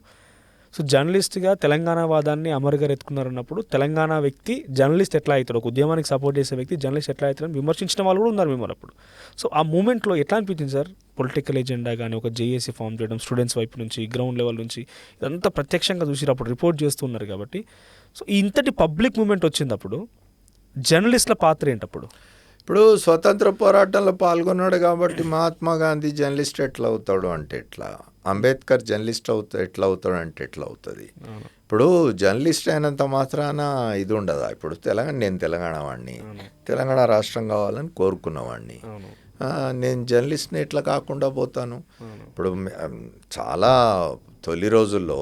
సో జర్నలిస్ట్గా తెలంగాణ వాదాన్ని అమర్ గారు ఎత్తుకున్నారన్నప్పుడు తెలంగాణ వ్యక్తి జర్నలిస్ట్ ఎట్లా అవుతాడు, ఒక ఉద్యమానికి సపోర్ట్ చేసే వ్యక్తి జర్నలిస్ట్ ఎట్లా అవుతాడని విమర్శించిన వాళ్ళు కూడా ఉన్నారు మిమ్మల్ని అప్పుడు. సో ఆ మూమెంట్లో ఎట్లా అనిపించింది సార్? పొలిటికల్ ఎజెండా కానీ ఒక జేఏసీ ఫామ్ చేయడం, స్టూడెంట్స్ వైపు నుంచి, గ్రౌండ్ లెవెల్ నుంచి ఇదంతా ప్రత్యక్షంగా చూసి అప్పుడు రిపోర్ట్ చేస్తున్నారు కాబట్టి, సో ఇంతటి పబ్లిక్ మూమెంట్ వచ్చినప్పుడు జర్నలిస్టుల పాత్ర ఏంటప్పుడు? ఇప్పుడు స్వతంత్ర పోరాటంలో పాల్గొన్నాడు కాబట్టి మహాత్మా గాంధీ జర్నలిస్ట్ ఎట్లా అవుతాడు అంటే ఎట్లా, అంబేద్కర్ జర్నలిస్ట్ ఎట్లా అవుతాడు అంటే ఎట్లా అవుతుంది. ఇప్పుడు జర్నలిస్ట్ అయినంత మాత్రాన ఇది ఉండదా? ఇప్పుడు నేను తెలంగాణ వాడిని, తెలంగాణ రాష్ట్రం కావాలని కోరుకున్నవాడిని, నేను జర్నలిస్ట్ని ఎట్లా కాకుండా పోతాను? ఇప్పుడు చాలా తొలి రోజుల్లో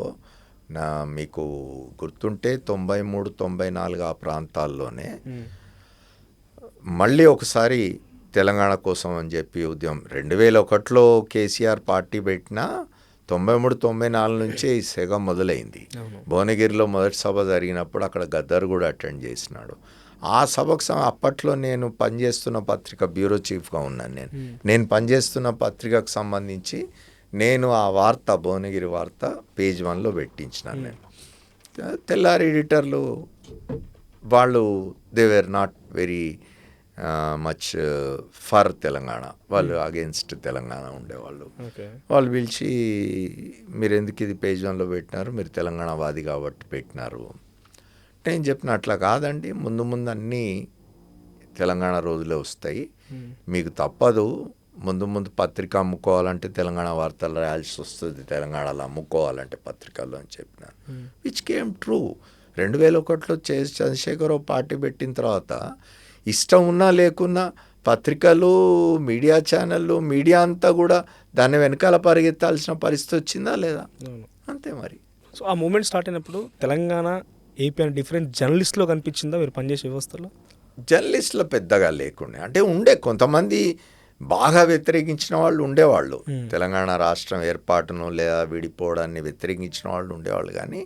మీకు గుర్తుంటే 93-94 ఆ ప్రాంతాల్లోనే మళ్ళీ ఒకసారి తెలంగాణ కోసం అని చెప్పి ఉద్యమం 2001లో కేసీఆర్ పార్టీ పెట్టినా 93-94 నుంచే ఈ సెగ మొదలైంది. భువనగిరిలో మొదటి సభ జరిగినప్పుడు అక్కడ గద్దర్ కూడా అటెండ్ చేసినాడు. ఆ సభకు అప్పట్లో నేను పనిచేస్తున్న పత్రిక బ్యూరో చీఫ్గా ఉన్నాను. నేను పనిచేస్తున్న పత్రికకు సంబంధించి నేను ఆ వార్త, భువనగిరి వార్త పేజ్ 1లో పెట్టించినాను నేను. తెల్లారి ఎడిటర్లు వాళ్ళు they were not very much for Telangana, వాళ్ళు అగేన్స్ట్ తెలంగాణ ఉండేవాళ్ళు. వాళ్ళు పిలిచి మీరు ఎందుకు ఇది పేజ్ 1లో పెట్టినారు, మీరు తెలంగాణ వాది కాబట్టి పెట్టినారు. నేను చెప్పిన అట్లా కాదండి, ముందు ముందు అన్నీ తెలంగాణ రోజులే వస్తాయి, మీకు తప్పదు, ముందు పత్రిక అమ్ముకోవాలంటే తెలంగాణ వార్తలు రాయాల్సి వస్తుంది, తెలంగాణలో అమ్ముకోవాలంటే పత్రికల్లో అని చెప్పినారు. Which came true. 2001లో చంద్రశేఖరరావు పార్టీ పెట్టిన తర్వాత ఇష్టం ఉన్నా లేకున్నా పత్రికలు, మీడియా ఛానళ్ళు, మీడియా అంతా కూడా దాన్ని వెనకాల పరిగెత్తాల్సిన పరిస్థితి వచ్చిందా లేదా? అంతే మరి. సో ఆ మూమెంట్ స్టార్ట్ అయినప్పుడు తెలంగాణ, ఏపీ అని డిఫరెంట్ జర్నలిస్ట్లో కనిపించిందా మీరు పనిచేసే వ్యవస్థలో? జర్నలిస్టులు పెద్దగా లేకుండే, అంటే ఉండే కొంతమంది బాగా వ్యతిరేకించిన వాళ్ళు ఉండేవాళ్ళు. తెలంగాణ రాష్ట్రం ఏర్పాటును లేదా విడిపోవడాన్ని వ్యతిరేకించిన వాళ్ళు ఉండేవాళ్ళు. కానీ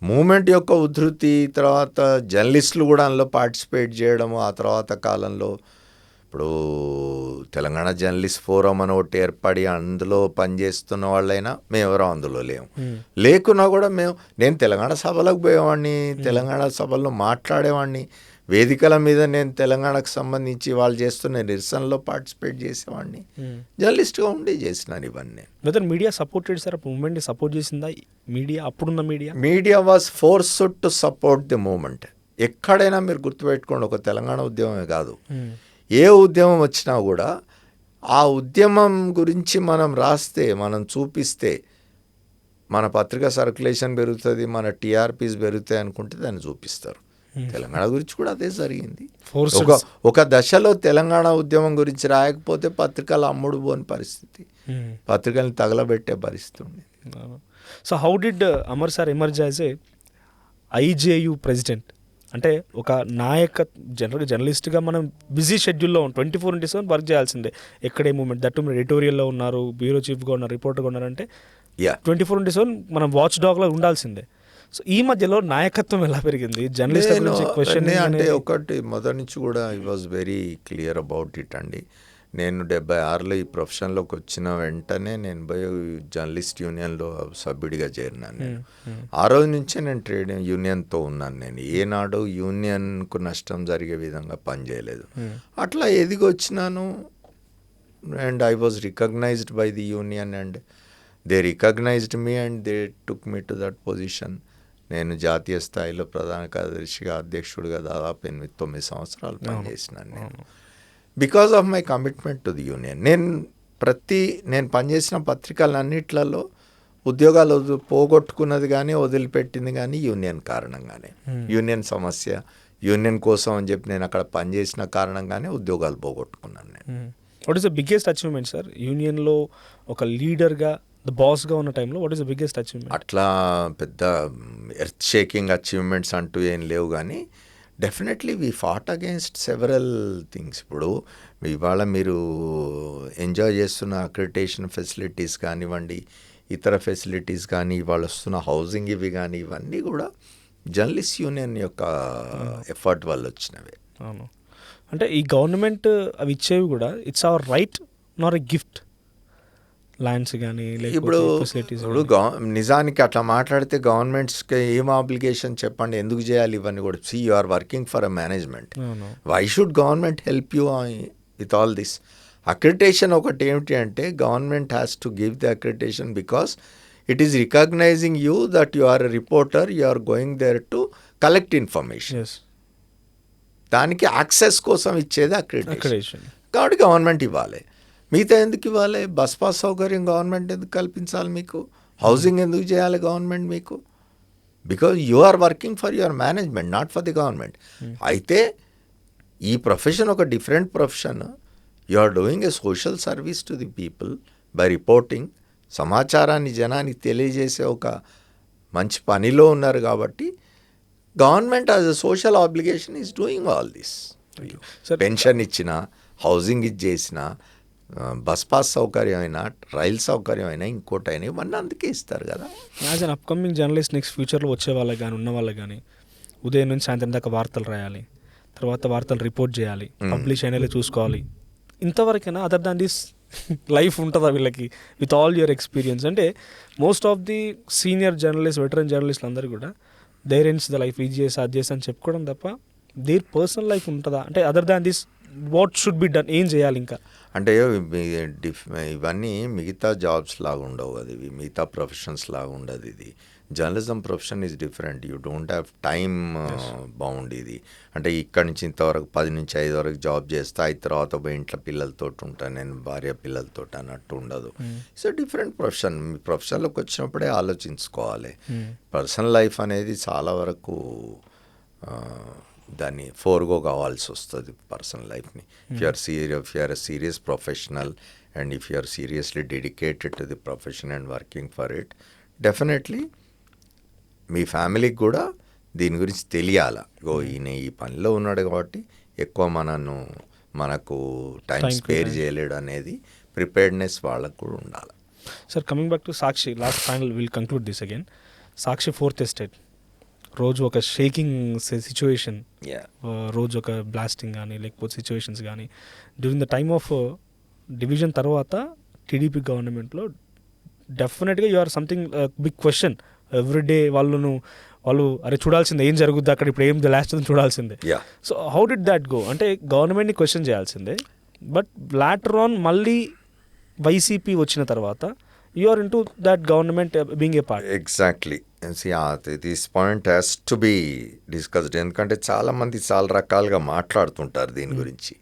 మూమెంట్ యొక్క ఉధృతి తర్వాత జర్నలిస్టులు కూడా అందులో పార్టిసిపేట్ చేయడము, ఆ తర్వాత కాలంలో ఇప్పుడు తెలంగాణ జర్నలిస్ట్ ఫోరం అని ఒకటి ఏర్పడి అందులో పనిచేస్తున్న వాళ్ళైనా మేమెవరో అందులో లేకున్నా కూడా నేను తెలంగాణ సభలకు పోయేవాడిని, తెలంగాణ సభల్లో మాట్లాడేవాడిని, వేదికల మీద నేను తెలంగాణకు సంబంధించి వాళ్ళు చేస్తున్న నిరసనలో పార్టిసిపేట్ చేసేవాడిని, జర్నలిస్ట్గా ఉండి చేసినాను ఇవన్నీ. Whether media supported sir? మూమెంట్ని సపోర్ట్ చేసిందా మీడియా? అప్పుడున్న media was forced to support the movement. ఎక్కడైనా మీరు గుర్తుపెట్టుకోండి, ఒక తెలంగాణ ఉద్యమమే కాదు, ఏ ఉద్యమం వచ్చినా కూడా ఆ ఉద్యమం గురించి మనం రాస్తే, మనం చూపిస్తే మన పత్రికా సర్క్యులేషన్ పెరుగుతుంది, మన టీఆర్పీస్ పెరుగుతాయి అనుకుంటే దాన్ని చూపిస్తారు. తెలంగాణ గురించి కూడా అదే జరిగింది. ఒక దశలో తెలంగాణ ఉద్యమం గురించి రాయకపోతే పత్రికలు అమ్ముడు పోని పరిస్థితి, పత్రికల్ని తగలబెట్టే పరిస్థితి ఉంది. So how did Amar sir emerge as a IJU president? అంటే ఒక జనరల్గా జర్నలిస్ట్గా మనం బిజీ షెడ్యూల్లో 24/7 వర్క్ చేయాల్సిందే. ఎక్కడే మూమెంట్ దట్టు మీరు ఎడిటోరియల్లో ఉన్నారు, బ్యూరో చీఫ్గా ఉన్నారు, రిపోర్టర్గా ఉన్నారంటే 24/7 మనం వాచ్ డాగ్లో ఉండాల్సిందే. సో ఈ మధ్యలో నాయకత్వం ఎలా పెరిగింది జర్నలిస్ట్ గురించి క్వశ్చన్ అంటే ఒకటి మొదటి నుంచి కూడా I was very clear about it అండి. నేను 76లో ఈ ప్రొఫెషన్లోకి వచ్చిన వెంటనే నేను పోయి జర్నలిస్ట్ యూనియన్లో సభ్యుడిగా చేరినాను. నేను ఆ రోజు నుంచే నేను ట్రేడ్ యూనియన్తో ఉన్నాను. నేను ఏనాడు యూనియన్కు నష్టం జరిగే విధంగా పనిచేయలేదు. అట్లా ఎదిగి వచ్చినాను. And I was recognized by the union and they recognized me and they took me to that position. నేను జాతీయ స్థాయిలో ప్రధాన కార్యదర్శిగా, అధ్యక్షుడిగా దాదాపు 8-9 సంవత్సరాలు పనిచేసినాను నేను. Because of my commitment to the union. నేను పనిచేసిన పత్రికలన్నిట్లలో ఉద్యోగాలు పోగొట్టుకున్నది కానీ వదిలిపెట్టింది కానీ యూనియన్ కారణంగానే. యూనియన్ సమస్య, యూనియన్ కోసం అని చెప్పి నేను అక్కడ పనిచేసిన కారణంగానే ఉద్యోగాలు పోగొట్టుకున్నాను నేను. What is the biggest achievement sir యూనియన్లో ఒక లీడర్గా, ద బాస్గా ఉన్న టైంలో? What is the biggest achievement? అట్లా పెద్ద ఎర్త్ షేకింగ్ అచీవ్మెంట్స్ అంటూ ఏం లేవు కానీ definitely we fought against several things. ఇప్పుడు ఇవాళ మీరు ఎంజాయ్ చేస్తున్న అక్రిడిటేషన్ ఫెసిలిటీస్ కానివ్వండి, ఇతర ఫెసిలిటీస్ కానీ, ఇవాళ వస్తున్న హౌసింగ్ ఇవి కానీ, ఇవన్నీ కూడా జర్నలిస్ట్ యూనియన్ యొక్క ఎఫర్ట్ వల్ల వచ్చినవే. అవును. అంటే ఈ గవర్నమెంట్ అవి ఇచ్చేవి కూడా it's our right Nar a gift. Lands కానీ ఇప్పుడు ఫెసిలిటీస్. నిజానికి అట్లా మాట్లాడితే గవర్నమెంట్స్కి ఏం ఆబ్లిగేషన్ చెప్పండి, ఎందుకు చేయాలి ఇవన్నీ కూడా? See you are working for a management. Why should government help you with all this? Accreditation ఒకటి ఏమిటి అంటే government has to give the accreditation because it is recognizing you that you are a reporter, you are going there to collect information. దానికి access కోసం ఇచ్చేది accreditation. కాబట్టి government ఇవ్వాలి. మిగతా ఎందుకు ఇవ్వాలి? బస్ పాస్ సౌకర్యం గవర్నమెంట్ ఎందుకు కల్పించాలి మీకు? హౌసింగ్ ఎందుకు చేయాలి గవర్నమెంట్ మీకు? Because you are working for your management, not for the government. అయితే ఈ ప్రొఫెషన్ ఒక different profession. You are doing a social service to the people by reporting. సమాచారాన్ని జనానికి తెలియజేసే ఒక మంచి పనిలో ఉన్నారు కాబట్టి government as a social obligation is doing all this. Pension ఇచ్చిన, హౌసింగ్ ఇచ్చేసిన, బస్ పాస్ సౌకర్యం అయినా, రైల్ సౌకర్యం అయినా, ఇంకోటైనా ఇవన్నీ అందుకే ఇస్తారు కదా. As an upcoming journalist next ఫ్యూచర్లో వచ్చే వాళ్ళకి కానీ, ఉన్న వాళ్ళకి కానీ, ఉదయం నుంచి సాయంత్రం దాకా వార్తలు రాయాలి, తర్వాత వార్తలు రిపోర్ట్ చేయాలి, పబ్లిష్ అయినా చూసుకోవాలి. ఇంతవరకైనా అదర్ దాన్ దిస్ లైఫ్ ఉంటుందా వీళ్ళకి విత్ ఆల్ యువర్ ఎక్స్పీరియన్స్? అంటే most of the senior journalist, veteran జర్నలిస్టులు అందరూ కూడా దేర్ ఎండ్స్ ద లైఫ్, ఇది చేసి అది చేసి అని చెప్పుకోవడం తప్ప దేర్ పర్సనల్ లైఫ్ ఉంటుందా? అంటే other than this what should be done, ఏం చేయాలి ఇంకా? అంటే ఇవన్నీ మిగతా జాబ్స్ లాగా ఉండవు కదా, ఇవి మిగతా ప్రొఫెషన్స్ లాగా ఉండదు. ఇది journalism profession is different. You don't have time bound. ఇది అంటే ఇక్కడి నుంచి ఇంతవరకు 10 నుంచి 5 వరకు జాబ్ చేస్తా, ఈ తర్వాత పోయి ఇంట్లో పిల్లలతో ఉంటాను, నేను భార్య పిల్లలతో అన్నట్టు ఉండదు. It's a different profession. మీ ప్రొఫెషన్లోకి వచ్చినప్పుడే ఆలోచించుకోవాలి. పర్సనల్ లైఫ్ అనేది చాలా వరకు దాన్ని ఫోర్గో కావాల్సి వస్తుంది పర్సనల్ లైఫ్ని. If you are serious professional and if you are seriously dedicated to the profession and working for it, definitely మీ ఫ్యామిలీకి కూడా దీని గురించి తెలియాల. ఈయన ఈ పనిలో ఉన్నాడు కాబట్టి ఎక్కువ మనకు టైం స్పేర్ చేయలేడు అనేది ప్రిపేర్డ్నెస్ వాళ్ళకు కూడా ఉండాలి. Sir, coming back to Sakshi, last final will conclude this again. Sakshi 4th estate రోజు ఒక షేకింగ్ సిచ్యువేషన్, రోజు ఒక బ్లాస్టింగ్ కానీ లేకపోతే సిచ్యువేషన్స్ కానీ during the time of division తర్వాత టీడీపీ గవర్నమెంట్లో డెఫినెట్గా you are something big question everyday. వాళ్ళు అరే చూడాల్సిందే ఏం జరుగుద్ది అక్కడ, ఇప్పుడు ఏం లాస్ట్ చూడాల్సిందే. So how did that go? అంటే గవర్నమెంట్ని క్వశ్చన్ చేయాల్సిందే, బట్ లాటర్ ఆన్ మళ్ళీ వైసీపీ వచ్చిన తర్వాత you are into that government being a part. Exactly. This point has to be discussed. ఎందుకంటే చాలామంది చాలా రకాలుగా మాట్లాడుతుంటారు దీని గురించి.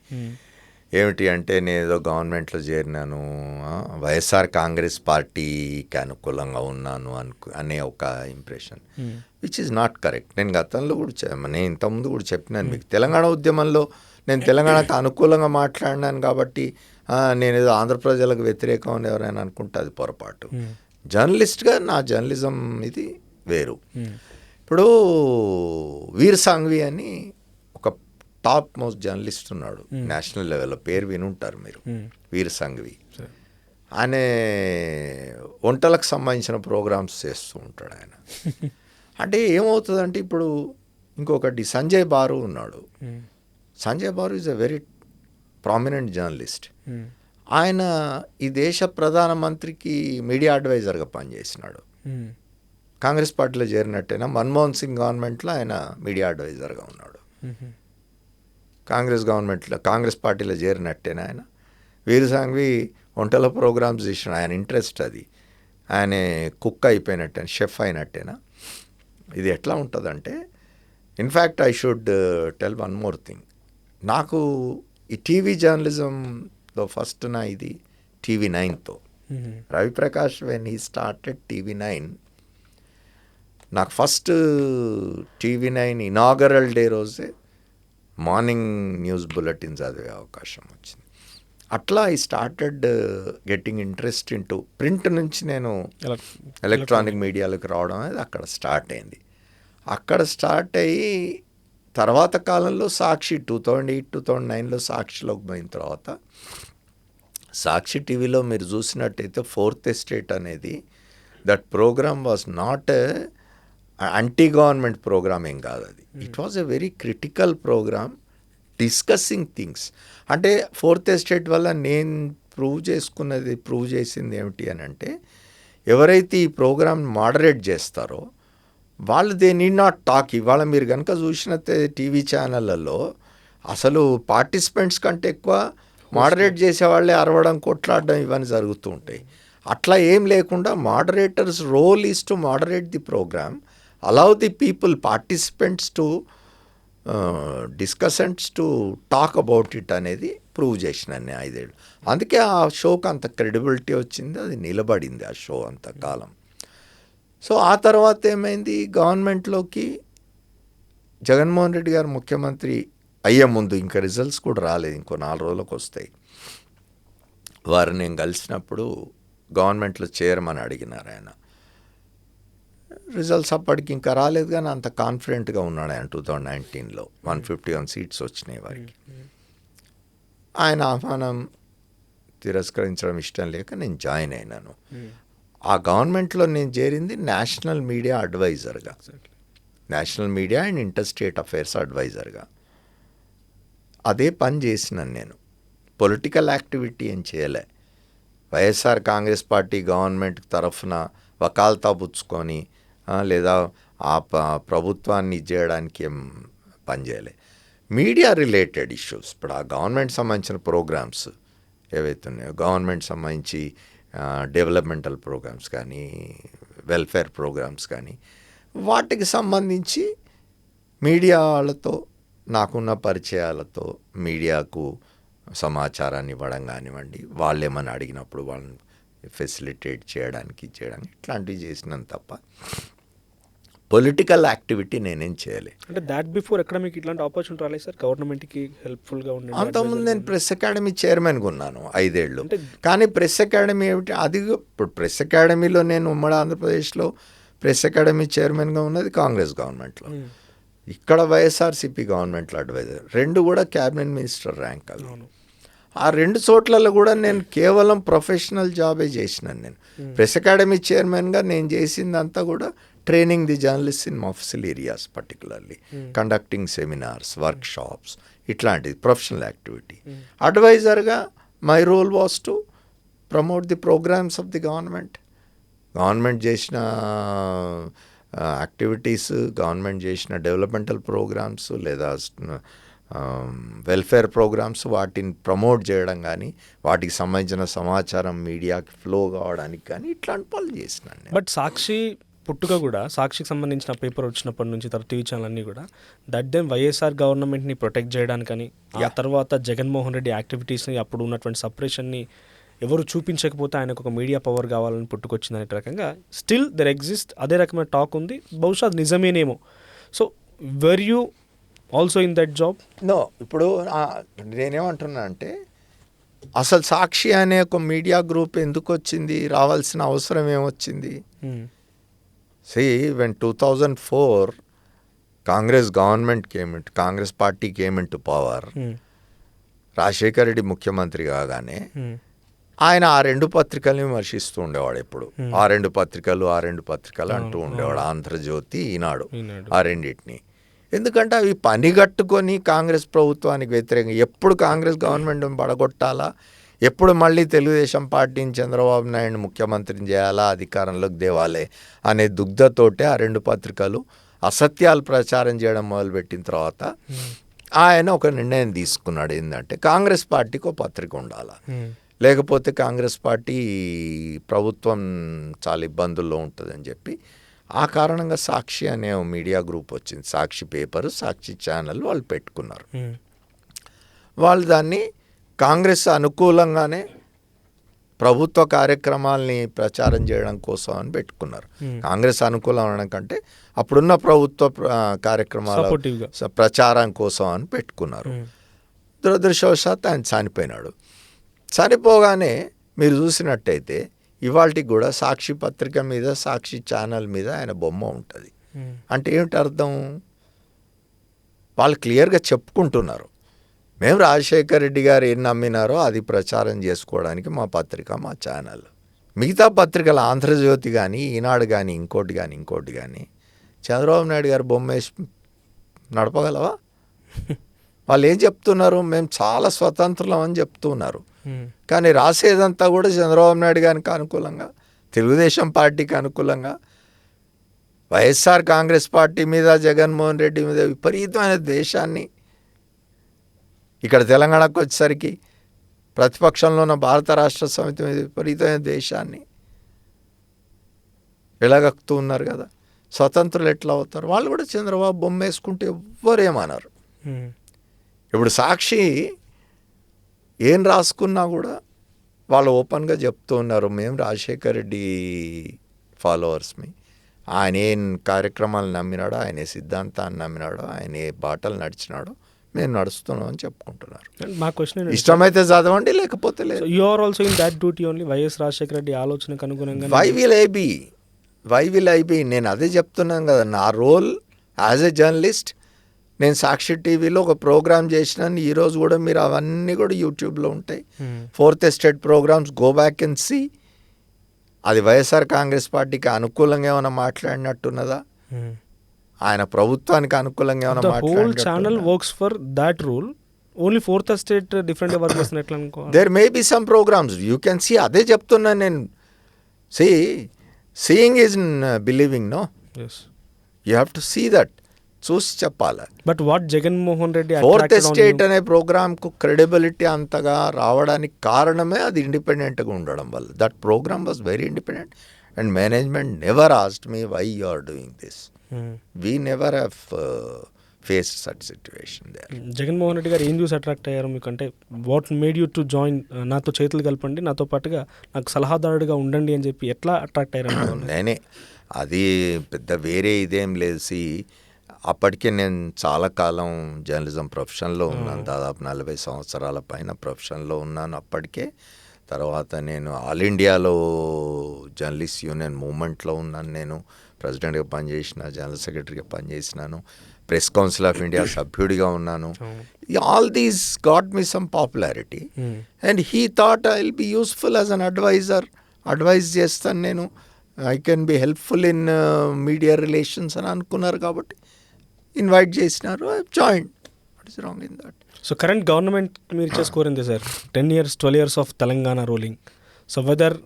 ఏమిటి అంటే నేను ఏదో గవర్నమెంట్లో చేరినాను, వైఎస్ఆర్ కాంగ్రెస్ పార్టీకి అనుకూలంగా ఉన్నాను అనే ఒక impression, which is not correct. నేను గతంలో కూడా నేను ఇంతకుముందు కూడా చెప్పినాను మీకు, తెలంగాణ ఉద్యమంలో నేను తెలంగాణకు అనుకూలంగా మాట్లాడినాను కాబట్టి నేను ఏదో ఆంధ్ర ప్రజలకు వ్యతిరేకం అని ఎవరైనా అనుకుంటే అది పొరపాటు. జర్నలిస్ట్గా నా జర్నలిజం ఇది వేరు. ఇప్పుడు వీర్ సాంఘవి అని ఒక టాప్ మోస్ట్ జర్నలిస్ట్ ఉన్నాడు నేషనల్ లెవెల్లో, పేరు వినుంటారు మీరు, వీర్ సాంఘవి. ఆయన వంటలకు సంబంధించిన ప్రోగ్రామ్స్ చేస్తూ ఉంటాడు ఆయన. అంటే ఏమవుతుందంటే ఇప్పుడు ఇంకొకటి సంజయ్ బారు ఉన్నాడు. Sanjaya Baru is a very prominent journalist. ఆయన ఈ దేశ ప్రధానమంత్రికి మీడియా అడ్వైజర్గా పనిచేసినాడు. కాంగ్రెస్ పార్టీలో చేరినట్టయినా మన్మోహన్ సింగ్ గవర్నమెంట్లో ఆయన మీడియా అడ్వైజర్గా ఉన్నాడు. కాంగ్రెస్ పార్టీలో చేరినట్టేనా ఆయన. వీర్ సాంఘవి వంటల ప్రోగ్రామ్స్ చేసిన ఆయన ఇంట్రెస్ట్ అది. ఆయన కుక్ అయిపోయినట్టే, షెఫ్ అయినట్టేనా. ఇది ఎట్లా ఉంటుందంటే, in fact I should tell one more thing. నాకు ఈ టీవీ జర్నలిజంలో ఫస్ట్ నా ఇది TV9తో. Ravi Prakash when he started TV9, నాకు ఫస్ట్ TV9 ఇనాగరల్ డే రోజే మార్నింగ్ న్యూస్ బులెటిన్ చదివే అవకాశం వచ్చింది. అట్లా I started getting interest into print నుంచి నేను ఎలక్ట్రానిక్ మీడియాలోకి రావడం అనేది అక్కడ స్టార్ట్ అయింది. అక్కడ స్టార్ట్ అయ్యి తర్వాత కాలంలో సాక్షి 2008-2009లో సాక్షిలోకి పోయిన తర్వాత, సాక్షి టీవీలో మీరు చూసినట్టయితే ఫోర్త్ ఎస్టేట్ అనేది, that programme was not anti government programme ఏం కాదు అది. It was a very critical programme discussing things. అంటే ఫోర్త్ ఎస్టేట్ వల్ల నేను ప్రూవ్ చేసింది ఏమిటి అని అంటే, ఎవరైతే ఈ ప్రోగ్రామ్ మోడరేట్ చేస్తారో వాళ్ళు దే నీడ్ నాట్ టాక్. ఇవాళ మీరు కనుక చూసినట్టే టీవీ ఛానళ్ళల్లో అసలు పార్టిసిపెంట్స్ కంటే ఎక్కువ మోడరేట్ చేసేవాళ్ళే అరవడం, కొట్లాడడం ఇవన్నీ జరుగుతూ ఉంటాయి. అట్లా ఏం లేకుండా moderators role is to moderate the programme, allow the people, participants to discussants to talk about it అనేది ప్రూవ్ చేసినాను 5 ఏళ్ళు. అందుకే ఆ షోకి అంత క్రెడిబిలిటీ వచ్చింది, అది నిలబడింది ఆ షో అంతకాలం. సో ఆ తర్వాత ఏమైంది, గవర్నమెంట్లోకి జగన్మోహన్ రెడ్డి గారు ముఖ్యమంత్రి అయ్యే ముందు, ఇంకా రిజల్ట్స్ కూడా రాలేదు, ఇంకో 4 రోజులకు వస్తాయి. వారు నేను కలిసినప్పుడు గవర్నమెంట్లో చేరమని అడిగినారు ఆయన. రిజల్ట్స్ అప్పటికి ఇంకా రాలేదు, కానీ అంత కాన్ఫిడెంట్గా ఉన్నాడు ఆయన. 2019లో 151 సీట్స్ వచ్చినాయి వారికి. ఆయన ఆహ్వానం తిరస్కరించడం ఇష్టం లేక నేను జాయిన్ అయినాను. ఆ గవర్నమెంట్లో నేను చేరింది నేషనల్ మీడియా అడ్వైజర్గా, national media and interstate affairs అడ్వైజర్గా. అదే పని చేసినాను నేను. పొలిటికల్ యాక్టివిటీ ఏం చేయలే. వైఎస్ఆర్ కాంగ్రెస్ పార్టీ గవర్నమెంట్ తరఫున వకాల్తా పుచ్చుకొని లేదా ఆ ప్రభుత్వాన్ని చేయడానికి ఏం పనిచేయలే. మీడియా రిలేటెడ్ ఇష్యూస్, ఇప్పుడు ఆ గవర్నమెంట్ సంబంధించిన ప్రోగ్రామ్స్ ఏవైతే ఉన్నాయో, గవర్నమెంట్ సంబంధించి డెవలప్మెంటల్ ప్రోగ్రామ్స్ కానీ, వెల్ఫేర్ ప్రోగ్రామ్స్ కానీ, వాటికి సంబంధించి మీడియా వాళ్ళతో నాకున్న పరిచయాలతో మీడియాకు సమాచారాన్ని ఇవ్వడం కానివ్వండి, వాళ్ళు ఏమని అడిగినప్పుడు వాళ్ళని ఫెసిలిటేట్ చేయడానికి ఇట్లాంటివి చేసినాను తప్ప పొలిటికల్ యాక్టివిటీ నేనేం చేయలే. అంటే దాట్ బిఫోర్ ఎక్కడ మీకు ఇట్లాంటి ఆపర్చునిటీ రాలేదు సార్, గవర్నమెంట్కి హెల్ప్ఫుల్గా ఉండే? అంతకుముందు నేను ప్రెస్ అకాడమీ చైర్మన్గా ఉన్నాను 5 ఏళ్ళు. కానీ ప్రెస్ అకాడమీ ఏమిటి, అది ఇప్పుడు ప్రెస్ అకాడమీలో నేను ఉమ్మడి ఆంధ్రప్రదేశ్లో ప్రెస్ అకాడమీ చైర్మన్గా ఉన్నది కాంగ్రెస్ గవర్నమెంట్లో, ఇక్కడ వైఎస్ఆర్సీపీ గవర్నమెంట్లో అడ్వైజర్. 2 కూడా క్యాబినెట్ మినిస్టర్ ర్యాంక్ అవి. ఆ 2 చోట్లలో కూడా నేను కేవలం ప్రొఫెషనల్ జాబే చేసినాను. నేను ప్రెస్ అకాడమీ చైర్మన్గా నేను చేసిందంతా కూడా training the journalist in official areas, particularly conducting seminars, workshops, ఇట్లాంటిది ప్రొఫెషనల్ యాక్టివిటీ. అడ్వైజర్గా my role was to promote the programmes of the government చేసిన యాక్టివిటీస్, గవర్నమెంట్ చేసిన డెవలప్మెంటల్ ప్రోగ్రామ్స్ లేదా వెల్ఫేర్ ప్రోగ్రామ్స్, వాటిని ప్రమోట్ చేయడం కానీ, వాటికి సంబంధించిన సమాచారం మీడియాకి ఫ్లో కావడానికి కానీ ఇట్లాంటి పనులు చేసినాను. బట్ సాక్షి పుట్టుక కూడా, సాక్షికి సంబంధించిన పేపర్ వచ్చినప్పటి నుంచి తర్వాత టీవీ ఛానల్ అన్నీ కూడా దట్ దెన్ వైఎస్ఆర్ గవర్నమెంట్ని ప్రొటెక్ట్ చేయడానికని, ఆ తర్వాత జగన్మోహన్ రెడ్డి యాక్టివిటీస్ని, అప్పుడు ఉన్నటువంటి సపరేషన్ని ఎవరు చూపించకపోతే ఆయనకు ఒక మీడియా పవర్ కావాలని పుట్టుకొచ్చింది అనే రకంగా స్టిల్ దెర్ ఎగ్జిస్ట్, అదే రకమైన టాక్ ఉంది. బహుశా అది నిజమేనేమో. So were you also in that job? No, ఇప్పుడు నేనేమంటున్నా అంటే, అసలు సాక్షి అనే ఒక మీడియా గ్రూప్ ఎందుకు వచ్చింది, రావాల్సిన అవసరం ఏమొచ్చింది? See, when 2004 Congress government Congress party came into power, Rajasekhar Reddy ముఖ్యమంత్రి కాగానే ఆయన ఆ రెండు పత్రికల్ని విమర్శిస్తూ ఉండేవాడు. ఎప్పుడు ఆ రెండు పత్రికలు అంటూ ఉండేవాడు. ఆంధ్రజ్యోతి, ఈనాడు, ఆ రెండింటిని. ఎందుకంటే అవి పనిగట్టుకొని కాంగ్రెస్ ప్రభుత్వానికి వ్యతిరేకంగా ఎప్పుడు కాంగ్రెస్ గవర్నమెంట్ పడగొట్టాలా, ఎప్పుడు మళ్ళీ తెలుగుదేశం పార్టీని చంద్రబాబు నాయుడు ముఖ్యమంత్రిని చేయాలా, అధికారంలోకి దేవాలే అనే దుగ్ధతోటే ఆ రెండు పత్రికలు అసత్యాలు ప్రచారం చేయడం మొదలుపెట్టిన తర్వాత ఆయన ఒక నిర్ణయం తీసుకున్నాడు. ఏంటంటే కాంగ్రెస్ పార్టీకి ఒక పత్రిక ఉండాలా, లేకపోతే కాంగ్రెస్ పార్టీ ప్రభుత్వం చాలా ఇబ్బందుల్లో ఉంటుందని చెప్పి ఆ కారణంగా సాక్షి అనే మీడియా గ్రూప్ వచ్చింది. సాక్షి పేపరు, సాక్షి ఛానల్ వాళ్ళు పెట్టుకున్నారు. వాళ్ళు దాన్ని కాంగ్రెస్ అనుకూలంగానే ప్రభుత్వ కార్యక్రమాల్ని ప్రచారం చేయడం కోసం అని పెట్టుకున్నారు. కాంగ్రెస్ అనుకూలం అనడం కంటే అప్పుడున్న ప్రభుత్వ కార్యక్రమాల ప్రచారం కోసం అని పెట్టుకున్నారు. దురదృష్టవశాత్తు ఆయన చనిపోయినాడు. చనిపోగానే మీరు చూసినట్టయితే ఇవాళకి కూడా సాక్షి పత్రిక మీద, సాక్షి ఛానల్ మీద ఆయన బొమ్మ ఉంటుంది. అంటే ఏమిటి అర్థం? వాళ్ళు క్లియర్గా చెప్పుకుంటున్నారు, మేము రాజశేఖర్ రెడ్డి గారు ఏం నమ్మినారో అది ప్రచారం చేసుకోవడానికి మా పత్రిక, మా ఛానల్. మిగతా పత్రికలు ఆంధ్రజ్యోతి కానీ, ఈనాడు కానీ, ఇంకోటి కానీ చంద్రబాబు నాయుడు గారు బొమ్మ వేసి నడపగలవా? వాళ్ళు ఏం చెప్తున్నారు? మేము చాలా స్వతంత్రం అని చెప్తున్నారు. కానీ రాసేదంతా కూడా చంద్రబాబు నాయుడు గారికి అనుకూలంగా, తెలుగుదేశం పార్టీకి అనుకూలంగా, వైఎస్ఆర్ కాంగ్రెస్ పార్టీ మీద, జగన్మోహన్ రెడ్డి మీద విపరీతమైన ద్వేషాన్ని. ఇక్కడ తెలంగాణకు వచ్చేసరికి ప్రతిపక్షంలో ఉన్న భారత రాష్ట్ర సమితి మీద విపరీతమైన ద్వేషాన్ని ఎలాగక్కుతూ ఉన్నారు కదా. స్వతంత్రులు ఎట్లా అవుతారు? వాళ్ళు కూడా చంద్రబాబు బొమ్మ వేసుకుంటే ఎవ్వరేమన్నారు. ఇప్పుడు సాక్షి ఏం రాసుకున్నా కూడా వాళ్ళు ఓపెన్గా చెప్తూ ఉన్నారు, మేము రాజశేఖర్ రెడ్డి ఫాలోవర్స్మి, ఆయన ఏం కార్యక్రమాలు నమ్మినాడో, ఆయన ఏ సిద్ధాంతాన్ని నమ్మినాడో, ఆయన ఏ బాటలు నడిచినాడో మేము నడుస్తున్నాం అని చెప్పుకుంటున్నారు. మా క్వశ్చన్, ఇష్టమైతే చదవండి, లేకపోతే లేదు. You are also in that duty only. YS Rajasekhara Reddy ఆలోచనకు అనుగుణంగా వై విల్ ఐ బీ నేను అదే చెప్తున్నాను కదా. నా రోల్ యాజ్ ఎ జర్నలిస్ట్, నేను సాక్షి టీవీలో ఒక ప్రోగ్రామ్ చేసినాను. ఈరోజు కూడా మీరు అవన్నీ కూడా యూట్యూబ్లో ఉంటాయి. 4th estate programmes, go back and see. అది వైఎస్ఆర్ కాంగ్రెస్ పార్టీకి అనుకూలంగా ఏమైనా మాట్లాడినట్టున్నదా? ఆయన ప్రభుత్వానికి అనుకూలంగా ఏమైనా మాట్లాడినట్టున్నదా? Channel works for that rule. Only 4th estate different work చేస్తున్న ఎట్లా అనుకో. There may be some programmes you can see. అదే చెప్తున్నాను నేను. Seeing is believing, no. You have to see that. చూసి చెప్పాలి. But what Jaganmohan Reddy 4th estate అనే ప్రోగ్రామ్కు క్రెడిబిలిటీ అంతగా రావడానికి కారణమే అది ఇండిపెండెంట్గా ఉండడం వల్ల. That programme was very independent and management never asked me why you are doing this. We never have faced such situation there. Jaganmohan Reddy garu ఏం చూసి అట్రాక్ట్ అయ్యారు మీకు? అంటే what made you to join, నాతో చేతులు కలపండి, నాతో పాటుగా నాకు సలహాదారుడిగా ఉండండి అని చెప్పి ఎట్లా అట్రాక్ట్ అయ్యారు? నేనే, అది పెద్ద వేరే ఇదేం లేదు. అప్పటికే నేను చాలా కాలం జర్నలిజం ప్రొఫెషన్లో ఉన్నాను. దాదాపు 40 సంవత్సరాల పైన ప్రొఫెషన్లో ఉన్నాను అప్పటికే. తర్వాత నేను ఆల్ ఇండియాలో జర్నలిస్ట్ యూనియన్ మూమెంట్లో ఉన్నాను. నేను ప్రెసిడెంట్గా పనిచేసిన, జనరల్ సెక్రటరీగా పనిచేసినాను, ప్రెస్ కౌన్సిల్ ఆఫ్ ఇండియా సభ్యుడిగా ఉన్నాను. All these got me some popularity and he thought I will be useful as an adviser. Advise చేస్తాను నేను, I can be helpful in media relations అని అనుకున్నారు కాబట్టి ఇన్వైట్ చేసినారు. I join. What is wrong in that? So current government మీరు చేసుకోరింది sir 10 years 12 years of Telangana ruling. So whether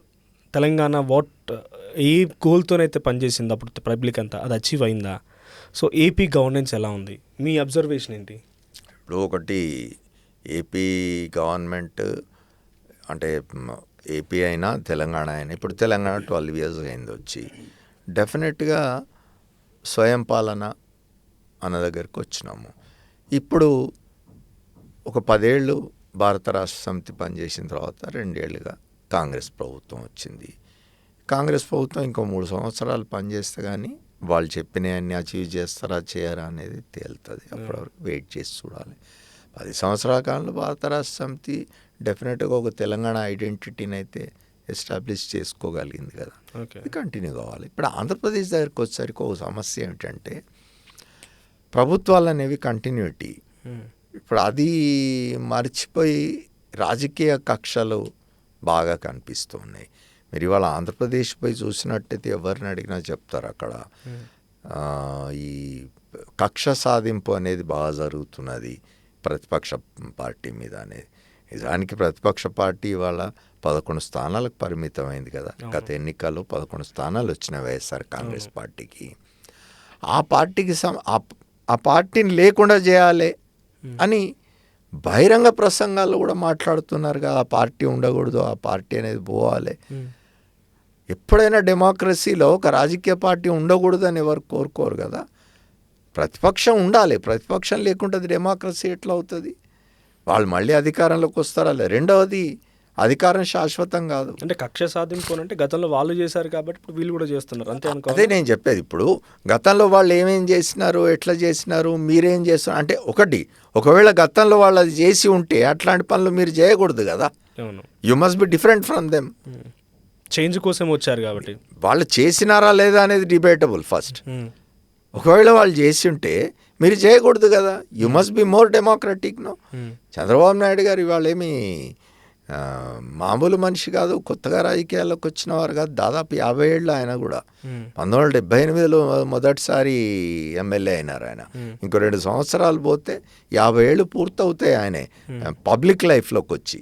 Telangana ఏ గోల్తోనైతే పనిచేసింది అప్పుడు పబ్లిక్ అంతా, అది అచీవ్ అయిందా? సో ఏపీ గవర్నెన్స్ ఎలా ఉంది? మీ అబ్జర్వేషన్ ఏంటి? ఇప్పుడు ఒకటి, ఏపీ గవర్నమెంట్ అంటే ఏపీ అయినా తెలంగాణ అయినా, ఇప్పుడు తెలంగాణ 12 years అయింది వచ్చి, డెఫినెట్గా స్వయం పాలన అన్న దగ్గరికి వచ్చినాము. ఇప్పుడు ఒక 10 ఏళ్ళు భారత రాష్ట్ర సమితి పనిచేసిన తర్వాత 2 ఏళ్ళుగా కాంగ్రెస్ ప్రభుత్వం వచ్చింది. కాంగ్రెస్ ప్రభుత్వం ఇంకో 3 సంవత్సరాలు పనిచేస్తే కానీ వాళ్ళు చెప్పినవన్నీ అచీవ్ చేస్తారా చేయరా అనేది తేలుతుంది. అప్పటివరకు వెయిట్ చేసి చూడాలి. 10 సంవత్సరాల కాలంలో భారత రాష్ట్ర సమితి డెఫినెట్గా ఒక తెలంగాణ ఐడెంటిటీని అయితే ఎస్టాబ్లిష్ చేసుకోగలిగింది కదా, ఓకే. ఇది కంటిన్యూ కావాలి. ఇప్పుడు ఆంధ్రప్రదేశ్ దగ్గరికి వచ్చేసరికి ఒక సమస్య ఏమిటంటే ప్రభుత్వాలు అనేవి కంటిన్యూటీ. ఇప్పుడు అది మర్చిపోయి రాజకీయ కక్షలు బాగా కనిపిస్తున్నాయి. మీరు ఇవాళ ఆంధ్రప్రదేశ్ పోయి చూసినట్టయితే ఎవరిని అడిగినా చెప్తారు అక్కడ ఈ కక్ష సాధింపు అనేది బాగా జరుగుతున్నది ప్రతిపక్ష పార్టీ మీద అనేది. నిజానికి ప్రతిపక్ష పార్టీ ఇవాళ 11 స్థానాలకు పరిమితమైంది కదా. గత ఎన్నికల్లో 11 స్థానాలు వచ్చిన వైఎస్ఆర్ కాంగ్రెస్ పార్టీకి. ఆ పార్టీకి ఆ పార్టీని లేకుండా చేయాలి అని బహిరంగ ప్రసంగాల్లో కూడా మాట్లాడుతున్నారు కదా. ఆ పార్టీ ఉండకూడదు, ఆ పార్టీ అనేది పోవాలి. ఎప్పుడైనా డెమోక్రసీలో ఒక రాజకీయ పార్టీ ఉండకూడదు అని ఎవరు కోరుకోరు కదా. ప్రతిపక్షం ఉండాలి, ప్రతిపక్షం లేకుంటే అది డెమోక్రసీ ఎట్లా అవుతుంది? వాళ్ళు మళ్ళీ అధికారంలోకి వస్తారా? రెండవది, అధికారం శాశ్వతం కాదు. అంటే కక్ష సాధింపు అంటే గతంలో వాళ్ళు చేశారు కాబట్టి ఇప్పుడు వీళ్ళు కూడా చేస్తున్నారు, అంతే అనుకో. అదే నేను చెప్పేది. ఇప్పుడు గతంలో వాళ్ళు ఏమేం చేసినారు, ఎట్లా చేసినారు, మీరేం చేస్తున్నారు అంటే ఒకవేళ గతంలో వాళ్ళు అది చేసి ఉంటే అట్లాంటి పనులు మీరు చేయకూడదు కదా. అవును, you must be different from them. Change కోసం వచ్చారు కాబట్టి వాళ్ళు చేసినారా లేదా అనేది డిబేటబుల్ ఫస్ట్. ఒకవేళ వాళ్ళు చేసి ఉంటే మీరు చేయకూడదు కదా. You must be more democratic. No, Chandrababu Naidu garu ఇవాళ ఏమి మామూలు మనిషి కాదు, కొత్తగా రాజకీయాల్లోకి వచ్చిన వారు కాదు. దాదాపు 50 ఏళ్ళు ఆయన కూడా. 1978లో మొదటిసారి ఎమ్మెల్యే అయినారు ఆయన. ఇంకో 2 సంవత్సరాలు పోతే 50 ఏళ్ళు పూర్తవుతాయి ఆయనే పబ్లిక్ లైఫ్లోకి వచ్చి.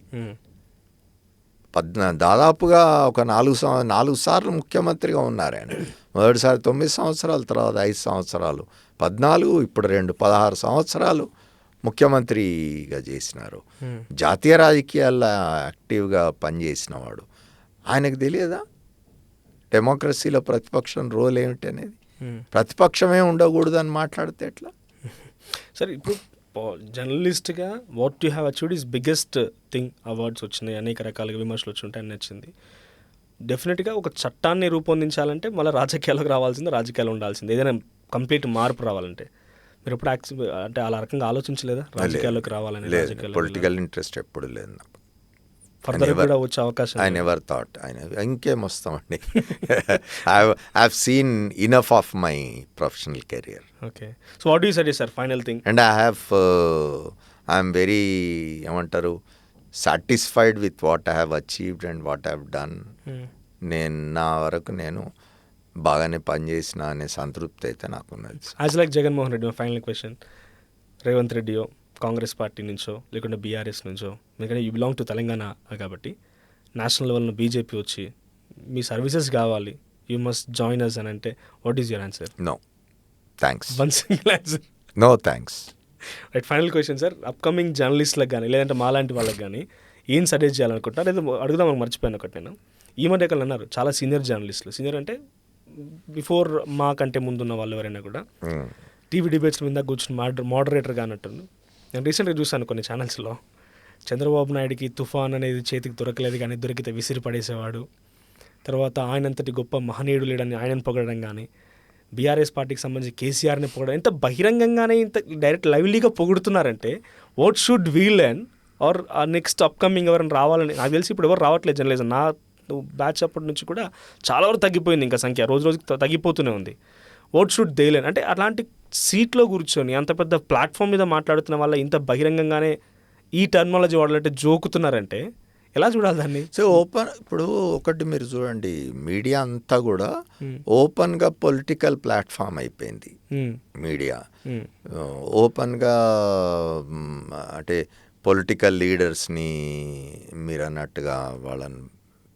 దాదాపుగా ఒక 4 సార్లు ముఖ్యమంత్రిగా ఉన్నారు ఆయన. మొదటిసారి 9 సంవత్సరాలు, తర్వాత 5 సంవత్సరాలు, 14, ఇప్పుడు 16 సంవత్సరాలు ముఖ్యమంత్రిగా చేసినారు. జాతీయ రాజకీయాల్లో యాక్టివ్గా పనిచేసిన వాడు. ఆయనకు తెలియదా డెమోక్రసీలో ప్రతిపక్షం రోల్ ఏమిటి అనేది? ప్రతిపక్షమే ఉండకూడదు అని మాట్లాడితే ఎట్లా? సరే, ఇప్పుడు జర్నలిస్ట్గా what you have achieved is biggest thing. Awards వచ్చినాయి, అనేక రకాలుగా విమర్శలు వచ్చి ఉంటాయి, నచ్చింది. డెఫినెట్గా ఒక చట్టాన్ని రూపొందించాలంటే మళ్ళీ రాజకీయాలకు రావాల్సిందే, రాజకీయాలు ఉండాల్సిందే. ఏదైనా కంప్లీట్ మార్పు రావాలంటే మీరు ఎప్పుడు అంటే అలా రకంగా ఆలోచించలేదా రాజకీయాల్లోకి రావాలని? పొలిటికల్ ఇంట్రెస్ట్ ఎప్పుడు లేదు నాకు. ఫర్దర్ కూడా వచ్చే అవకాశం ఐ నెవర్ థాట్. ఇంకేం వస్తామండి. I have seen enough of my professional career. Okay, so what do you suggest sir, final thing? And I'm very ఏమంటారు satisfied with what I have achieved and what I have done. నా వరకు నేను బాగానే పనిచేసిన అనే సంతృప్తి అయితే నాకున్నది. As like Jaganmohan Reddy, final question. Revanth రెడ్డియో కాంగ్రెస్ పార్టీ నుంచో లేకుంటే బీఆర్ఎస్ నుంచో, ఎందుకంటే యూ బిలాంగ్ టు తెలంగాణ కాబట్టి నేషనల్ లెవెల్లో బీజేపీ వచ్చి మీ సర్వీసెస్ కావాలి, యూ మస్ట్ జాయిన్ అస్ అని అంటే what is your answer? No thanks. One single answer, no thanks. Right, final question sir. Upcoming జర్నలిస్ట్లకు కానీ లేదంటే మాలాంటి వాళ్ళకి కానీ ఏం సజెస్ట్ చేయాలనుకుంటున్నారు? లేదా అడుగుదాం అని మర్చిపోయాను ఒకటి. నేను ఈ మధ్య కాలంలో అన్నారు చాలా సీనియర్ జర్నలిస్టులు, సీనియర్ అంటే బిఫోర్ మాకంటే ముందున్న వాళ్ళు ఎవరైనా కూడా టీవీ డిబేట్స్ మీద కూర్చుని మోడరేటర్గా అన్నట్టు. నేను రీసెంట్గా చూసాను కొన్ని ఛానల్స్లో, చంద్రబాబు నాయుడికి తుఫాన్ అనేది చేతికి దొరకలేదు కానీ దొరికితే విసిరి పడేసేవాడు, తర్వాత ఆయనంతటి గొప్ప మహనీయుడు లేడని ఆయనను పొగడడం కానీ, బీఆర్ఎస్ పార్టీకి సంబంధించి కేసీఆర్ని పొగడడం, ఇంత బహిరంగంగానే ఇంత డైరెక్ట్ లైవ్లీగా పొగుడుతున్నారంటే what should we learn? Or next upcoming ఎవరైనా రావాలని? నాకు తెలిసి ఇప్పుడు ఎవరు రావట్లేదు జర్నలిజం. నా బ్యాచ్ అప్పటి నుంచి కూడా చాలా వరకు తగ్గిపోయింది, ఇంకా సంఖ్య రోజు రోజుకి తగ్గిపోతూనే ఉంది. వాట్ షుడ్ దే లెర్న్ అంటే అట్లాంటి సీట్లో కూర్చొని అంత పెద్ద ప్లాట్ఫామ్ మీద మాట్లాడుతున్న వాళ్ళ ఇంత బహిరంగంగానే ఈ టెర్మినాలజీ వాడాలంటే జోకుతున్నారంటే ఎలా చూడాలి దాన్ని? సో ఇప్పుడు ఒకటి మీరు చూడండి, మీడియా అంతా కూడా ఓపెన్గా పొలిటికల్ ప్లాట్ఫామ్ అయిపోయింది. మీడియా ఓపెన్గా అంటే పొలిటికల్ లీడర్స్ని మీరు అన్నట్టుగా వాళ్ళని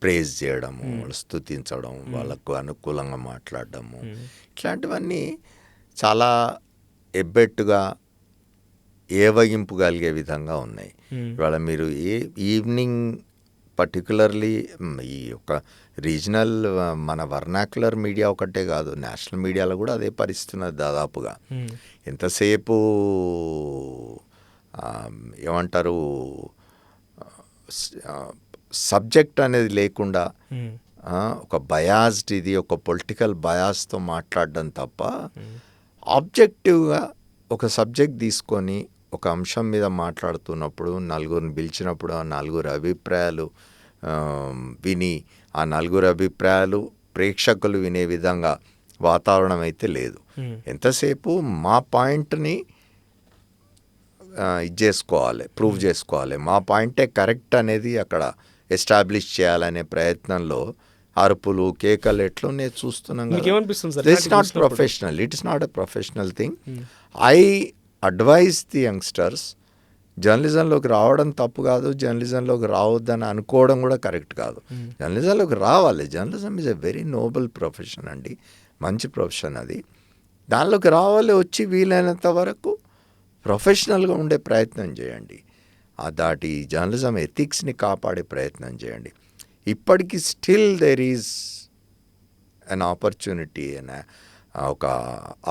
ప్రేజ్ చేయడము, వాళ్ళు స్తుతించడం, వాళ్ళకు అనుకూలంగా మాట్లాడడము, ఇట్లాంటివన్నీ చాలా ఎబ్బెట్టుగా ఏవగింపుగలిగే విధంగా ఉన్నాయి. ఇవాళ మీరు ఈవినింగ్ పర్టికులర్లీ ఈ యొక్క రీజనల్ మన వర్నాక్యులర్ మీడియా ఒకటే కాదు, నేషనల్ మీడియాలో కూడా అదే పరిస్థితి దాదాపుగా. ఎంతసేపు ఏమంటారు సబ్జెక్ట్ అనేది లేకుండా ఒక బయాస్డ్, ఇది ఒక పొలిటికల్ బయాస్తో మాట్లాడడం తప్ప ఆబ్జెక్టివ్గా ఒక సబ్జెక్ట్ తీసుకొని ఒక అంశం మీద మాట్లాడుతున్నప్పుడు నలుగురిని పిలిచినప్పుడు ఆ నలుగురి అభిప్రాయాలు విని ఆ నలుగురు అభిప్రాయాలు ప్రేక్షకులు వినే విధంగా వాతావరణం అయితే లేదు. ఎంతసేపు మా పాయింట్ని ఇది చేసుకోవాలి, ప్రూవ్ చేసుకోవాలి, మా పాయింటే కరెక్ట్ అనేది అక్కడ ఎస్టాబ్లిష్ చేయాలనే ప్రయత్నంలో అరుపులు కేకలు ఎట్లా నేను చూస్తున్నాం. మీకేమనిపిస్తుంది sir? It's not professional, it is not a professional thing. I advise the youngsters, జర్నలిజంలోకి రావడం తప్పు కాదు, జర్నలిజంలోకి రావద్దని అనుకోవడం కూడా కరెక్ట్ కాదు. జర్నలిజంలోకి రావాలి. Journalism is a very Nobel profession అండి, మంచి ప్రొఫెషన్ అది. దానిలోకి రావాలి, వచ్చి వీలైనంత వరకు ప్రొఫెషనల్గా ఉండే ప్రయత్నం చేయండి. దాటి జర్నలిజం ఎథిక్స్ని కాపాడే ప్రయత్నం చేయండి. ఇప్పటికీ still there is an opportunity, ఒక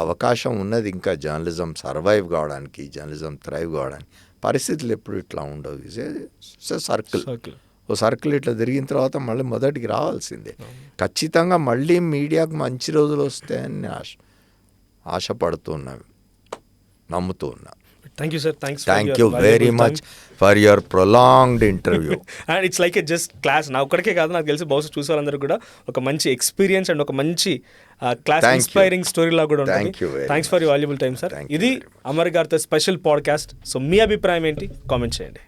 అవకాశం ఉన్నది ఇంకా జర్నలిజం సర్వైవ్ కావడానికి, జర్నలిజం థ్రైవ్ కావడానికి. పరిస్థితులు ఎప్పుడు ఇట్లా ఉండవు. సర్కిల్, ఓ సర్కిల్ ఇట్లా తిరిగిన తర్వాత మళ్ళీ మొదటికి రావాల్సిందే. ఖచ్చితంగా మళ్ళీ మీడియాకు మంచి రోజులు వస్తాయని ఆశపడుతున్నాం, నమ్ముతూ ఉన్నా. Thank you sir. Thank you very much for your prolonged interview. And it's like A just class. నా ఒక్కడికే కాదు, నాకు తెలిసి బహుశా చూసే వాళ్ళందరూ కూడా ఒక మంచి ఎక్స్పీరియన్స్ అండ్ ఒక మంచి క్లాస్ ఇన్స్పైరింగ్ స్టోరీ లా కూడా ఉంటుంది. Thanks for your valuable time sir. ఇది అమర్ గారితో స్పెషల్ పాడ్కాస్ట్. సో మీ అభిప్రాయం ఏంటి? కామెంట్ చేయండి.